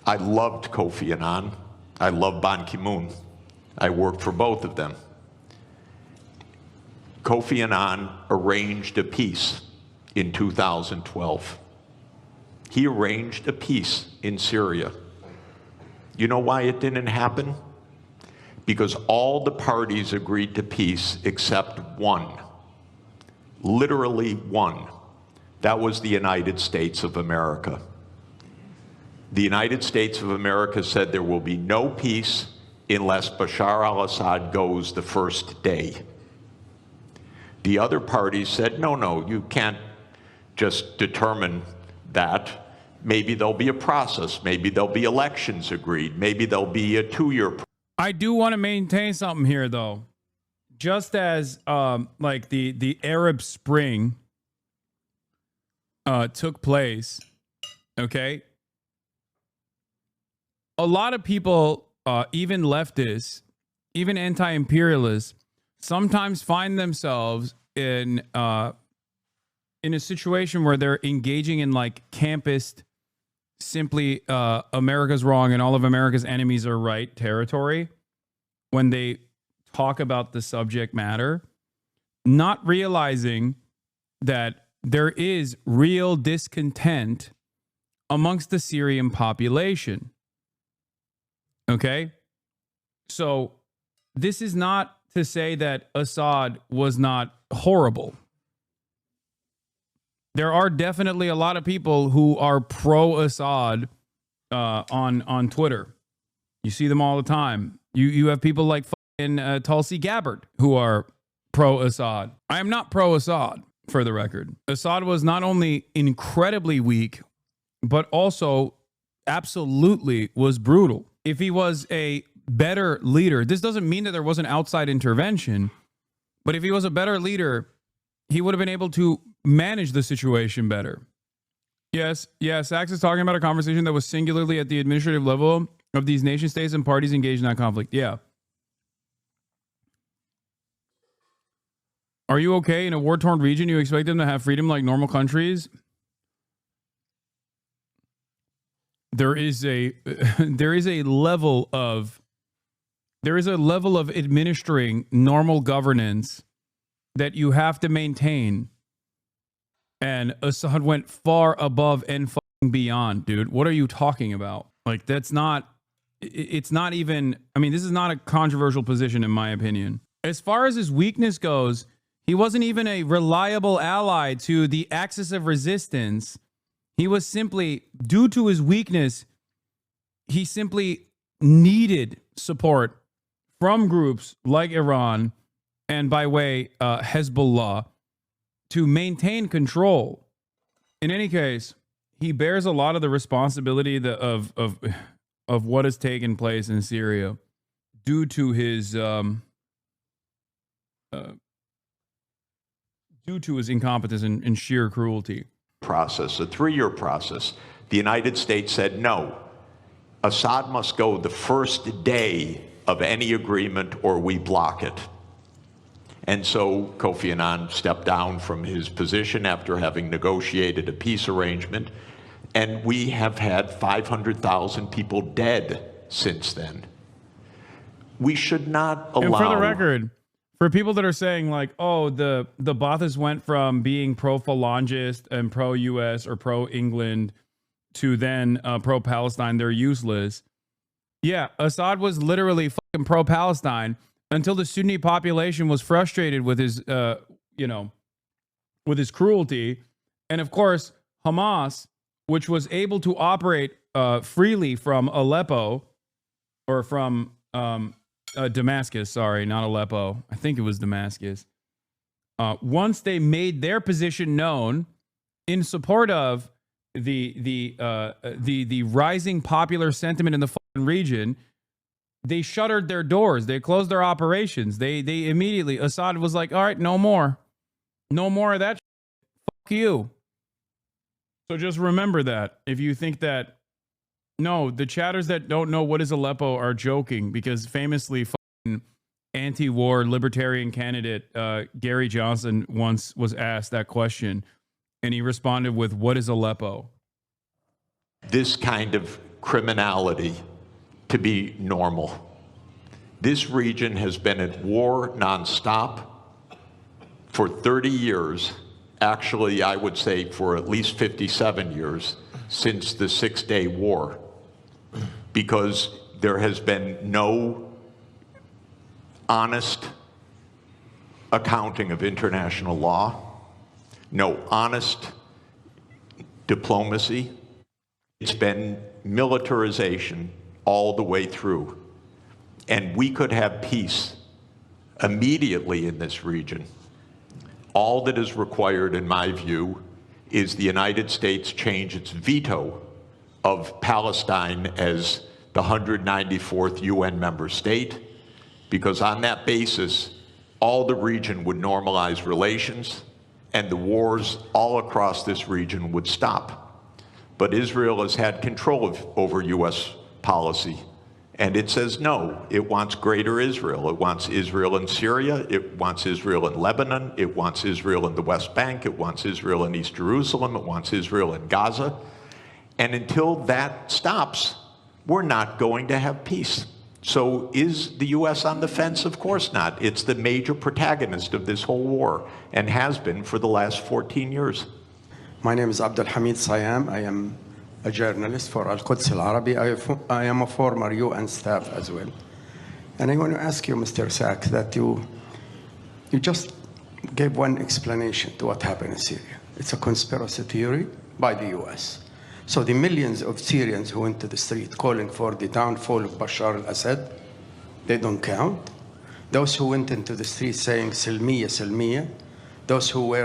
I loved Kofi Annan. I love Ban Ki-moon. I worked for both of them. Kofi Annan arranged a peace in 2012. He arranged a peace in Syria. You know why it didn't happen? Because all the parties agreed to peace except one. Literally one. That was the United States of America. The United States of America said there will be no peace unless Bashar al-Assad goes the first day. The other parties said, no, you can't just determine that. Maybe there'll be a process. Maybe there'll be elections agreed. Maybe there'll be a 2-year process. I do want to maintain something here, though. Just as like the Arab Spring took place, okay? A lot of people, even leftists, even anti-imperialists, sometimes find themselves in a situation where they're engaging in like campist, simply America's wrong and all of America's enemies are right territory, when they talk about the subject matter, not realizing that there is real discontent amongst the Syrian population. Okay? So this is not to say that Assad was not horrible. There are definitely a lot of people who are pro-Assad on Twitter. You see them all the time. You have people like fucking Tulsi Gabbard who are pro-Assad. I am not pro-Assad, for the record. Assad was not only incredibly weak, but also absolutely was brutal. If he was a better leader, this doesn't mean that there wasn't outside intervention, but if he was a better leader, he would have been able to manage the situation better. Yes, Sachs is talking about a conversation that was singularly at the administrative level of these nation states and parties engaged in that conflict. Yeah. Are you okay in a war-torn region? You expect them to have freedom like normal countries? There is a level of administering normal governance that you have to maintain. And Assad went far above and fucking beyond, dude. What are you talking about? Like, it's not even, I mean, this is not a controversial position in my opinion. As far as his weakness goes, he wasn't even a reliable ally to the axis of resistance. He was simply, due to his weakness, he simply needed support from groups like Iran and by way Hezbollah to maintain control. In any case, he bears a lot of the responsibility of what has taken place in Syria due to his incompetence and sheer cruelty. Process, a 3-year process. The United States said no. Assad must go the first day of any agreement or we block it. And so Kofi Annan stepped down from his position after having negotiated a peace arrangement. And we have had 500,000 people dead since then. We should not allow... And for the record, for people that are saying like, oh, the Ba'athists went from being pro-Falangist and pro-US or pro-England to then pro-Palestine, they're useless. Yeah, Assad was literally fucking pro-Palestine until the Sunni population was frustrated with his, with his cruelty. And of course, Hamas, which was able to operate freely from Aleppo, or from Damascus, sorry, not Aleppo. I think it was Damascus. Once they made their position known in support of the rising popular sentiment in the fucking region, they shuttered their doors. They closed their operations. They immediately, Assad was like, all right, no more of that. Fuck you. So just remember that. If you think that, no, the chatters that don't know what is Aleppo are joking, because famously fucking anti-war libertarian candidate Gary Johnson once was asked that question, and he responded with, what is Aleppo? This kind of criminality to be normal. This region has been at war nonstop for 30 years. Actually, I would say for at least 57 years since the Six-Day War, because there has been no honest accounting of international law, no honest diplomacy. It's been militarization all the way through. And we could have peace immediately in this region. All that is required, in my view, is the United States change its veto of Palestine as the 194th UN member state, because on that basis, all the region would normalize relations and the wars all across this region would stop. But Israel has had control over US policy, and it says no. It wants greater Israel. It wants Israel in Syria. It wants Israel in Lebanon. It wants Israel in the West Bank. It wants Israel in East Jerusalem. It wants Israel in Gaza. And until that stops, we're not going to have peace. So is the U.S. on the fence? Of course not. It's the major protagonist of this whole war and has been for the last 14 years. My name is Abdul Hamid Sayam. I am a journalist for Al-Quds Al-Arabi. I am a former UN staff as well. And I want to ask you, Mr. Sachs, that you just gave one explanation to what happened in Syria. It's a conspiracy theory by the US. So the millions of Syrians who went to the street calling for the downfall of Bashar al-Assad, they don't count. Those who went into the street saying Silmiya, Silmiya, those who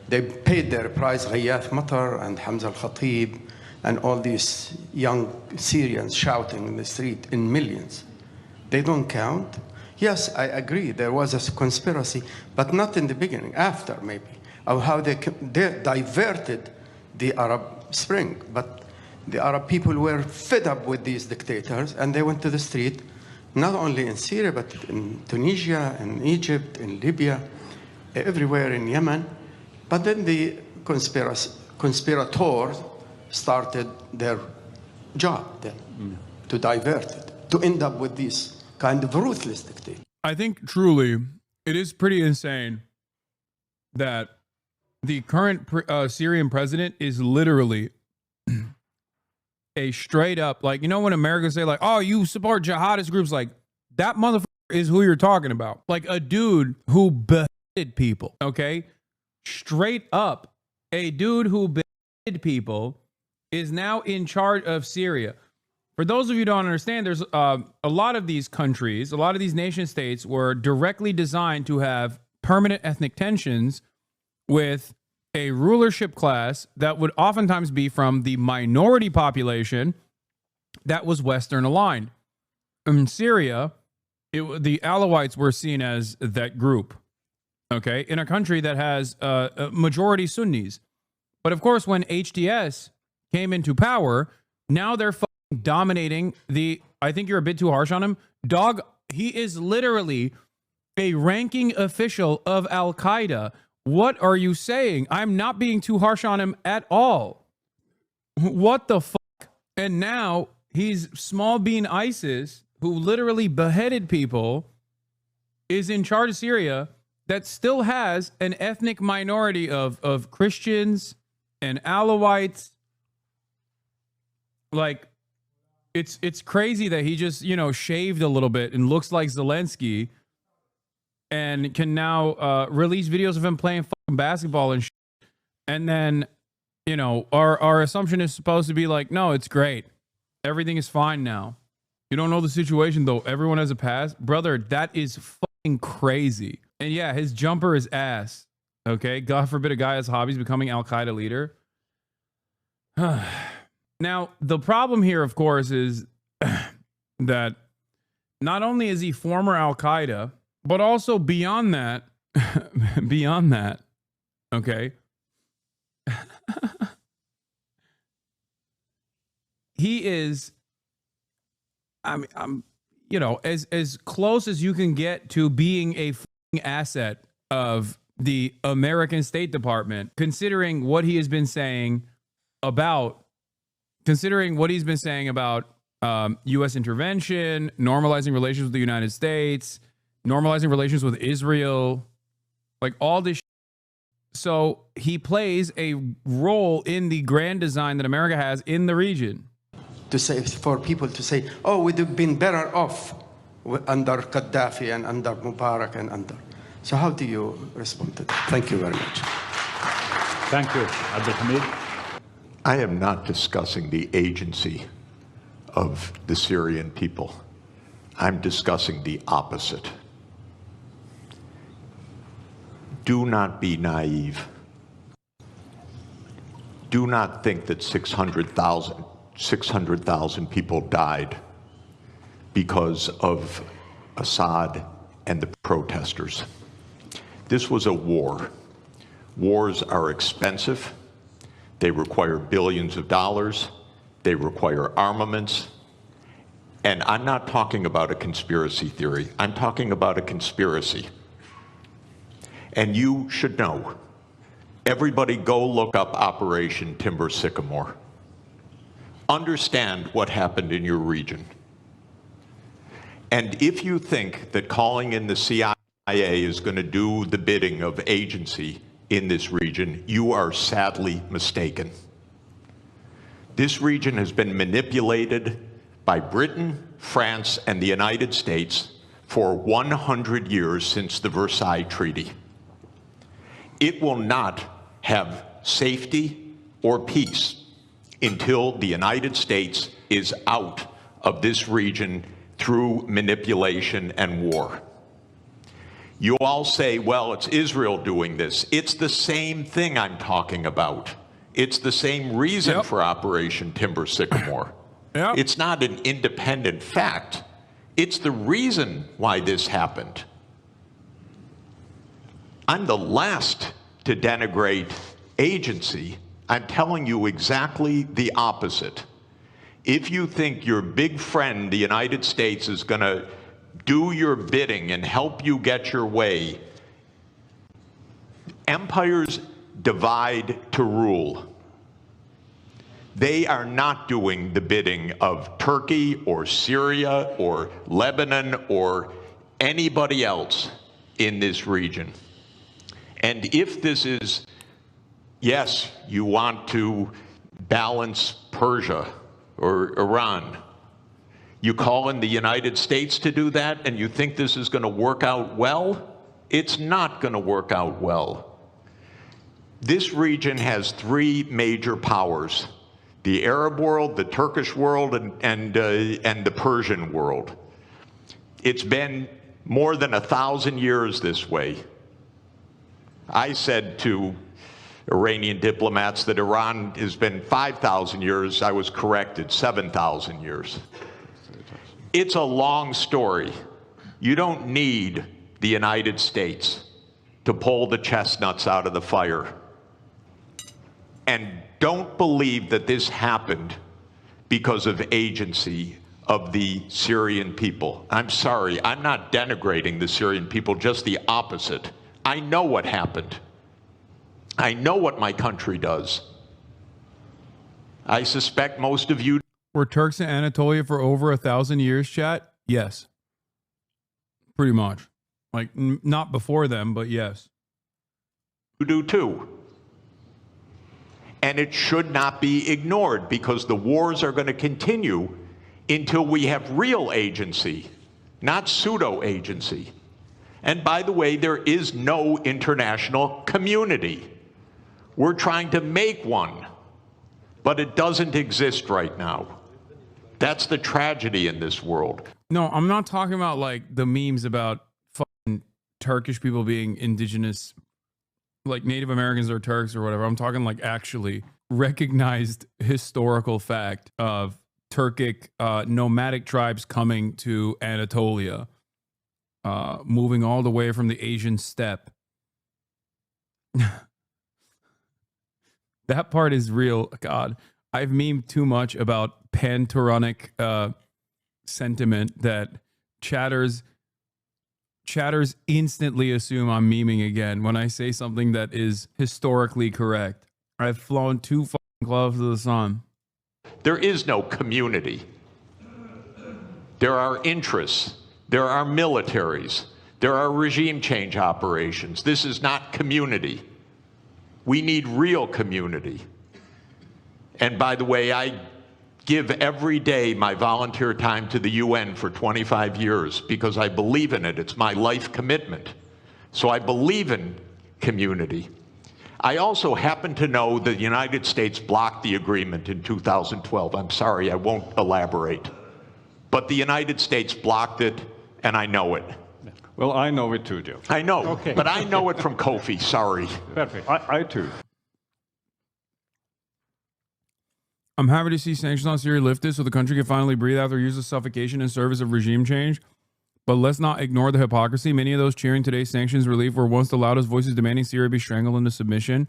they paid their price, Ghayath Matar and Hamza al-Khatib, and all these young Syrians shouting in the street in millions. They don't count. Yes, I agree, there was a conspiracy, but not in the beginning, after maybe, of how they diverted the Arab Spring. But the Arab people were fed up with these dictators, and they went to the street, not only in Syria, but in Tunisia, in Egypt, in Libya, everywhere in Yemen. But then the conspirators started their job then, to divert it, to end up with this kind of ruthless dictator. I think truly it is pretty insane that the current Syrian president is literally a straight up, like, you know, when Americans say like, oh, you support jihadist groups, like that motherfucker is who you're talking about. Like a dude who beheaded people, okay? Straight up, a dude who beheaded people is now in charge of Syria. For those of you who don't understand, there's a lot of these countries, a lot of these nation states were directly designed to have permanent ethnic tensions with a rulership class that would oftentimes be from the minority population that was Western aligned. In Syria, the Alawites were seen as that group, okay, in a country that has a majority Sunnis. But of course, when HDS came into power, now they're dominating the, I think you're a bit too harsh on him. Dog, he is literally a ranking official of Al-Qaeda. What are you saying? I'm not being too harsh on him at all. What the fuck? And now he's small bean ISIS, who literally beheaded people, is in charge of Syria that still has an ethnic minority of Christians and Alawites. Like, it's crazy that he just, you know, shaved a little bit and looks like Zelensky and can now release videos of him playing fucking basketball and shit. And then, you know, our assumption is supposed to be like, no, it's great. Everything is fine now. You don't know the situation, though. Everyone has a past. Brother, that is fucking crazy. And yeah, his jumper is ass. Okay? God forbid a guy has hobbies becoming Al-Qaeda leader. Now, the problem here, of course, is that not only is he former Al-Qaeda, but also beyond that, okay, he is, I'm you know, as close as you can get to being a asset of the American State Department, considering what he has been saying about U.S. intervention, normalizing relations with the United States, normalizing relations with Israel, like all this. So he plays a role in the grand design that America has in the region. To say, for people to say, oh, we'd have been better off under Gaddafi and under Mubarak and under. So how do you respond to that? Thank you very much. Thank you, Abdul Hamid. I am not discussing the agency of the Syrian people. I'm discussing the opposite. Do not be naive. Do not think that 600,000 people died because of Assad and the protesters. This was a war. Wars are expensive. They require billions of dollars. They require armaments. And I'm not talking about a conspiracy theory. I'm talking about a conspiracy. And you should know. Everybody go look up Operation Timber Sycamore. Understand what happened in your region. And if you think that calling in the CIA is going to do the bidding of agency in this region, you are sadly mistaken. This region has been manipulated by Britain, France, and the United States for 100 years since the Versailles Treaty. It will not have safety or peace until the United States is out of this region through manipulation and war. You all say, well, it's Israel doing this. It's the same thing I'm talking about. It's the same reason for Operation Timber Sycamore. It's not an independent fact. It's the reason why this happened. I'm the last to denigrate agency. I'm telling you exactly the opposite. If you think your big friend, the United States, is going to do your bidding and help you get your way, empires divide to rule. They are not doing the bidding of Turkey or Syria or Lebanon or anybody else in this region. And if this is, yes, you want to balance Persia or Iran, you call in the United States to do that, and you think this is going to work out well? It's not going to work out well. This region has three major powers: the Arab world, the Turkish world, and the Persian world. It's been more than 1,000 years this way. I said to Iranian diplomats that Iran has been 5,000 years. I was corrected, 7,000 years. It's a long story. You don't need the United States to pull the chestnuts out of the fire. And don't believe that this happened because of agency of the Syrian people. I'm sorry, I'm not denigrating the Syrian people, just the opposite. I know what happened. I know what my country does. I suspect most of you Were Turks in Anatolia for over 1,000 years, chat? Yes. Pretty much. Like, not before them, but yes. do too. And it should not be ignored, because the wars are going to continue until we have real agency, not pseudo-agency. And by the way, there is no international community. We're trying to make one, but it doesn't exist right now. That's the tragedy in this world. No, I'm not talking about like the memes about fucking Turkish people being indigenous, like Native Americans or Turks or whatever. I'm talking like actually recognized historical fact of Turkic nomadic tribes coming to Anatolia, moving all the way from the Asian steppe. That part is real. God, I've memed too much about pan-Turonic sentiment that chatters instantly assume I'm memeing again when I say something that is historically correct. I've flown too fucking close to the sun. There is no community. There are interests. There are militaries. There are regime change operations. This is not community. We need real community. And by the way, I give every day my volunteer time to the UN for 25 years because I believe in it. It's my life commitment. So I believe in community. I also happen to know that the United States blocked the agreement in 2012. I'm sorry, I won't elaborate. But the United States blocked it, and I know it. Well, I know it too, Joe. I know, Okay. but I know it from Kofi, sorry. Perfect. I too. I'm happy to see sanctions on Syria lifted so the country can finally breathe after years of suffocation in service of regime change. But let's not ignore the hypocrisy. Many of those cheering today's sanctions relief were once the loudest voices demanding Syria be strangled into submission.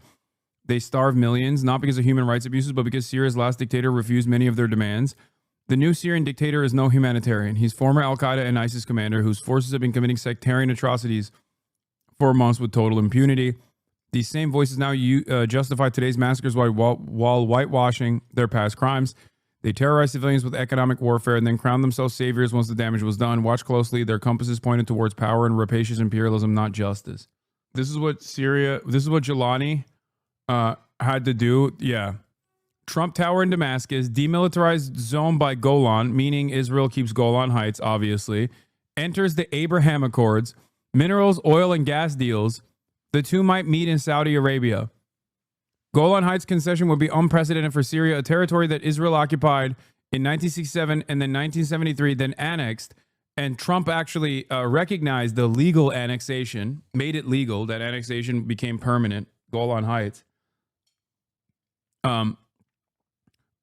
They starved millions, not because of human rights abuses, but because Syria's last dictator refused many of their demands. The new Syrian dictator is no humanitarian. He's former Al-Qaeda and ISIS commander whose forces have been committing sectarian atrocities for months with total impunity. These same voices now justify today's massacres while whitewashing their past crimes. They terrorized civilians with economic warfare and then crowned themselves saviors once the damage was done. Watch closely. Their compasses pointed towards power and rapacious imperialism, not justice. This is what Jelani had to do. Yeah. Trump Tower in Damascus, demilitarized zone by Golan, meaning Israel keeps Golan Heights, obviously. Enters the Abraham Accords, minerals, oil, and gas deals. The two might meet in Saudi Arabia. Golan Heights concession would be unprecedented for Syria, a territory that Israel occupied in 1967 and then 1973, then annexed. And Trump actually recognized the legal annexation, made it legal. That annexation became permanent, Golan Heights.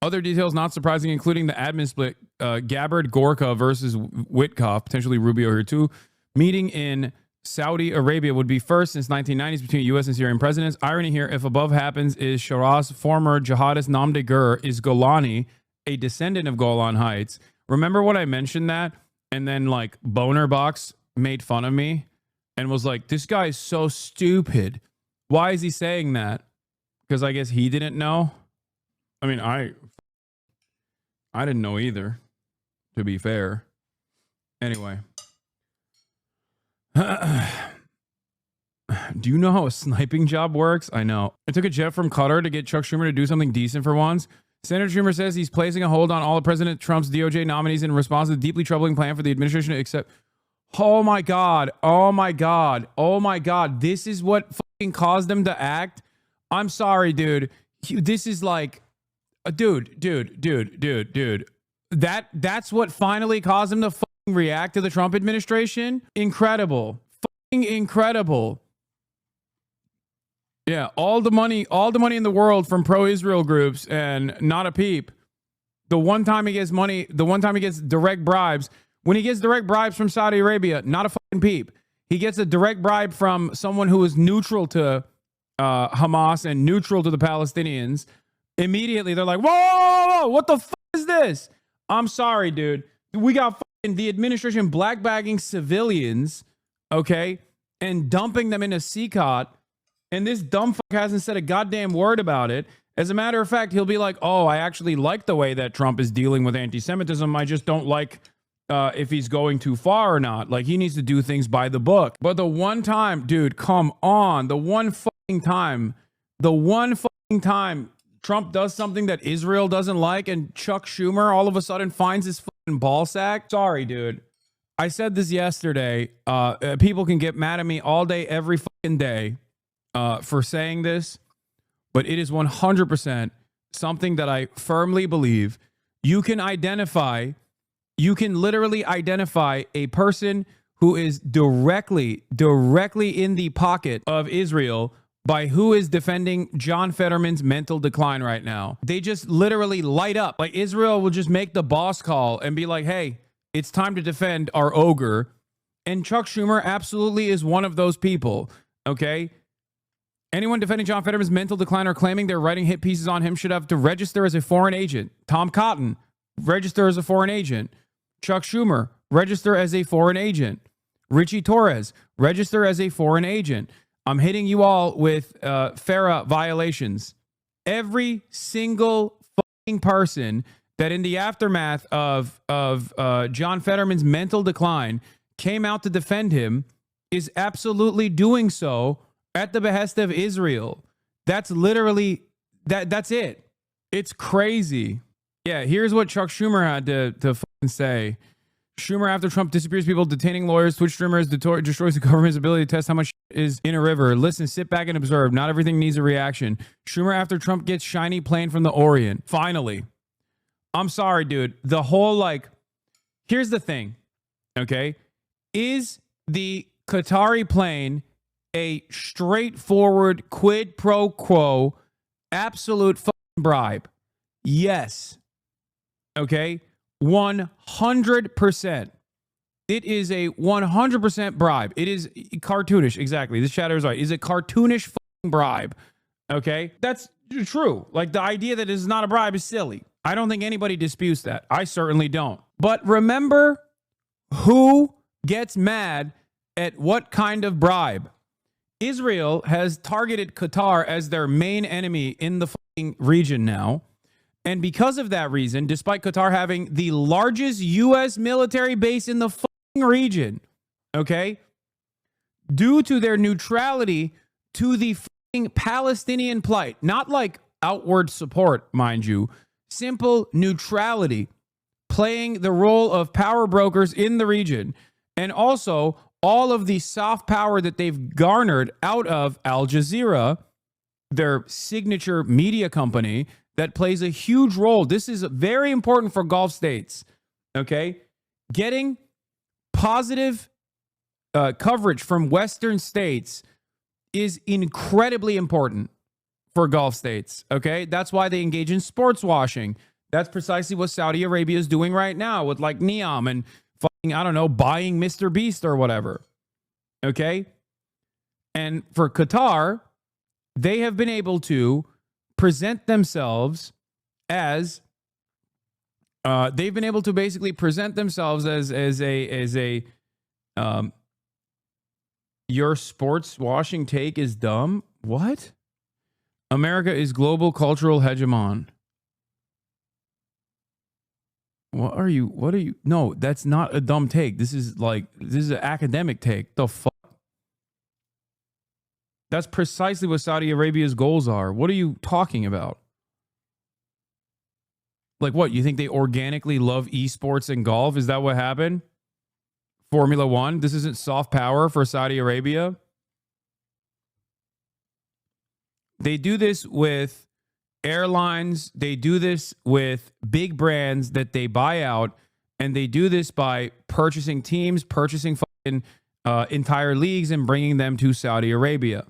Other details not surprising, including the admin split, Gabbard Gorka versus Witkoff, potentially Rubio here too. Meeting in Saudi Arabia would be first since 1990s between U.S. and Syrian presidents. Irony here, if above happens, is Sharas' former jihadist Namde Gur is Golani, a descendant of Golan Heights. Remember when I mentioned that? And then like Boner Box made fun of me and was like, this guy is so stupid. Why is he saying that? Because I guess he didn't know. I mean, I didn't know either, to be fair. Anyway. Do you know how a sniping job works? I know. I took a jet from Qatar to get Chuck Schumer to do something decent for once. Senator Schumer says he's placing a hold on all of President Trump's DOJ nominees in response to the deeply troubling plan for the administration to accept. Oh my God. Oh my God. Oh my God. This is what fucking caused him to act. I'm sorry, dude. This is like, dude. That's what finally caused him to fucking react to the Trump administration. Incredible. Fucking incredible. Yeah, all the money in the world from pro-Israel groups and not a peep. The one time he gets money, the one time he gets direct bribes, when he gets direct bribes from Saudi Arabia, not a fucking peep. He gets a direct bribe from someone who is neutral to Hamas and neutral to the Palestinians. Immediately, they're like, whoa, what the fuck is this? I'm sorry, dude. We got fucking the administration black bagging civilians, okay, and dumping them in a CCOT. And this dumb fuck hasn't said a goddamn word about it. As a matter of fact, he'll be like, oh, I actually like the way that Trump is dealing with anti-Semitism. I just don't like if he's going too far or not. Like, he needs to do things by the book. But the one time, dude, come on. The one fucking time Trump does something that Israel doesn't like and Chuck Schumer all of a sudden finds his fucking ball sack. Sorry, dude. I said this yesterday. People can get mad at me all day, every fucking day. For saying this, but it is 100% something that I firmly believe. You can literally identify a person who is directly in the pocket of Israel by who is defending John Fetterman's mental decline right now. They just literally light up. Like, Israel will just make the boss call and be like, hey, it's time to defend our ogre. And Chuck Schumer absolutely is one of those people, okay? Anyone defending John Fetterman's mental decline or claiming they're writing hit pieces on him should have to register as a foreign agent. Tom Cotton, register as a foreign agent. Chuck Schumer, register as a foreign agent. Richie Torres, register as a foreign agent. I'm hitting you all with FARA violations. Every single fucking person that in the aftermath of John Fetterman's mental decline came out to defend him is absolutely doing so at the behest of Israel. That's literally, that's it. It's crazy. Yeah, here's what Chuck Schumer had to fucking say. Schumer, after Trump disappears people, detaining lawyers, Twitch streamers, destroys the government's ability to test how much is in a river. Listen, sit back and observe. Not everything needs a reaction. Schumer, after Trump gets shiny plane from the Orient. Finally. I'm sorry, dude. The whole, like, here's the thing, okay? Is the Qatari plane a straightforward quid pro quo, absolute fucking bribe? Yes. Okay? 100%. It is a 100% bribe. It is cartoonish. Exactly. This chatter is right. It is a cartoonish fucking bribe. Okay? That's true. Like, the idea that it is not a bribe is silly. I don't think anybody disputes that. I certainly don't. But remember who gets mad at what kind of bribe. Israel has targeted Qatar as their main enemy in the fucking region now. And because of that reason, despite Qatar having the largest U.S. military base in the fucking region, okay, due to their neutrality to the fucking Palestinian plight, not like outward support, mind you, simple neutrality, playing the role of power brokers in the region, and also all of the soft power that they've garnered out of Al Jazeera, their signature media company that plays a huge role. This is very important for Gulf states, okay? Getting positive coverage from Western states is incredibly important for Gulf states, okay? That's why they engage in sports washing. That's precisely what Saudi Arabia is doing right now with like Neom and fucking, I don't know, buying Mr. Beast or whatever, okay? And for Qatar, they have been able to present themselves as they've been able to basically present themselves as a your sports washing take is dumb. What? America is global cultural hegemon. What are you? No, that's not a dumb take. This is an academic take. The fuck? That's precisely what Saudi Arabia's goals are. What are you talking about? Like what? You think they organically love esports and golf? Is that what happened? Formula One? This isn't soft power for Saudi Arabia? They do this with airlines. They do this with big brands that they buy out. And they do this by purchasing teams, purchasing fucking entire leagues and bringing them to Saudi Arabia.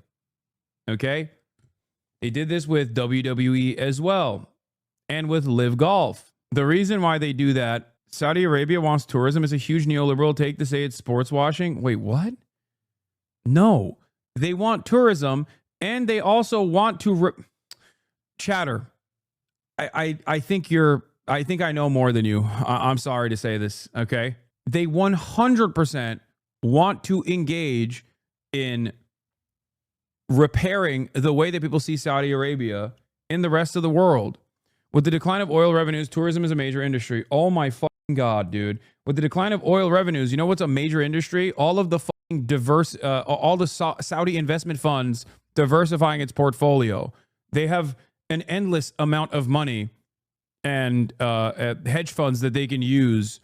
Okay? They did this with WWE as well and with Live Golf. The reason why they do that, Saudi Arabia wants tourism, is a huge neoliberal take to say it's sports washing. Wait, what? No. They want tourism and they also want to... Chatter. I think I know more than you. I'm sorry to say this, okay? They 100% want to engage in repairing the way that people see Saudi Arabia in the rest of the world. With the decline of oil revenues, tourism is a major industry. Oh my fucking God, dude. With the decline of oil revenues, you know what's a major industry? All of the fucking all the Saudi investment funds diversifying its portfolio. They have an endless amount of money and hedge funds that they can use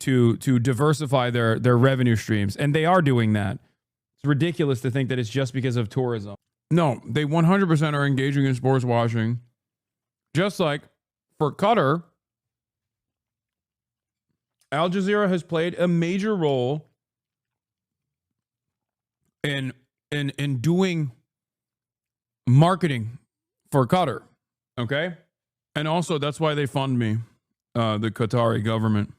to diversify their revenue streams. And they are doing that. It's ridiculous to think that it's just because of tourism. No, they 100% are engaging in sports washing. Just like for Qatar, Al Jazeera has played a major role in doing marketing for Qatar, okay? And also, that's why they fund me, the Qatari government,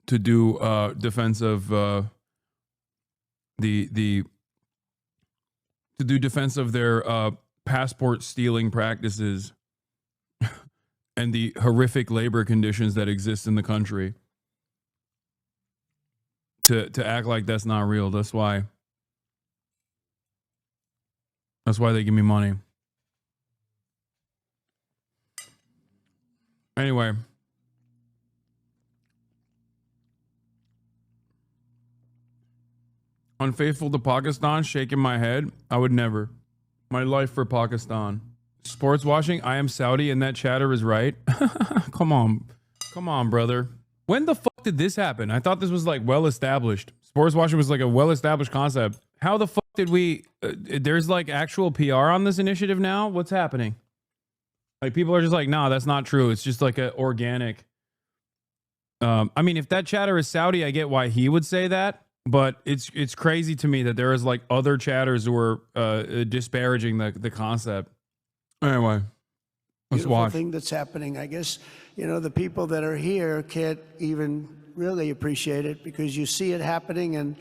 to do defense of to do defense of their passport stealing practices and the horrific labor conditions that exist in the country. To act like that's not real. That's why they give me money. Anyway. Unfaithful to Pakistan, shaking my head. I would never. My life for Pakistan. Sports washing, I am Saudi and that chatter is right. Come on, brother. When the fuck did this happen? I thought this was like well established. Sports washing was like a well established concept. How the fuck did we... there's like actual PR on this initiative now? What's happening? Like people are just like, no, that's not true. It's just like an organic... I mean, if that chatter is Saudi, I get why he would say that. But it's crazy to me that there is like other chatters who are disparaging the concept. Anyway, let's watch. Thing that's happening. I guess, the people that are here can't even really appreciate it because you see it happening, and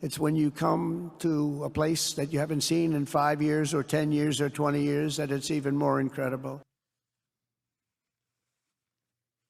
it's when you come to a place that you haven't seen in 5 years or 10 years or 20 years that it's even more incredible.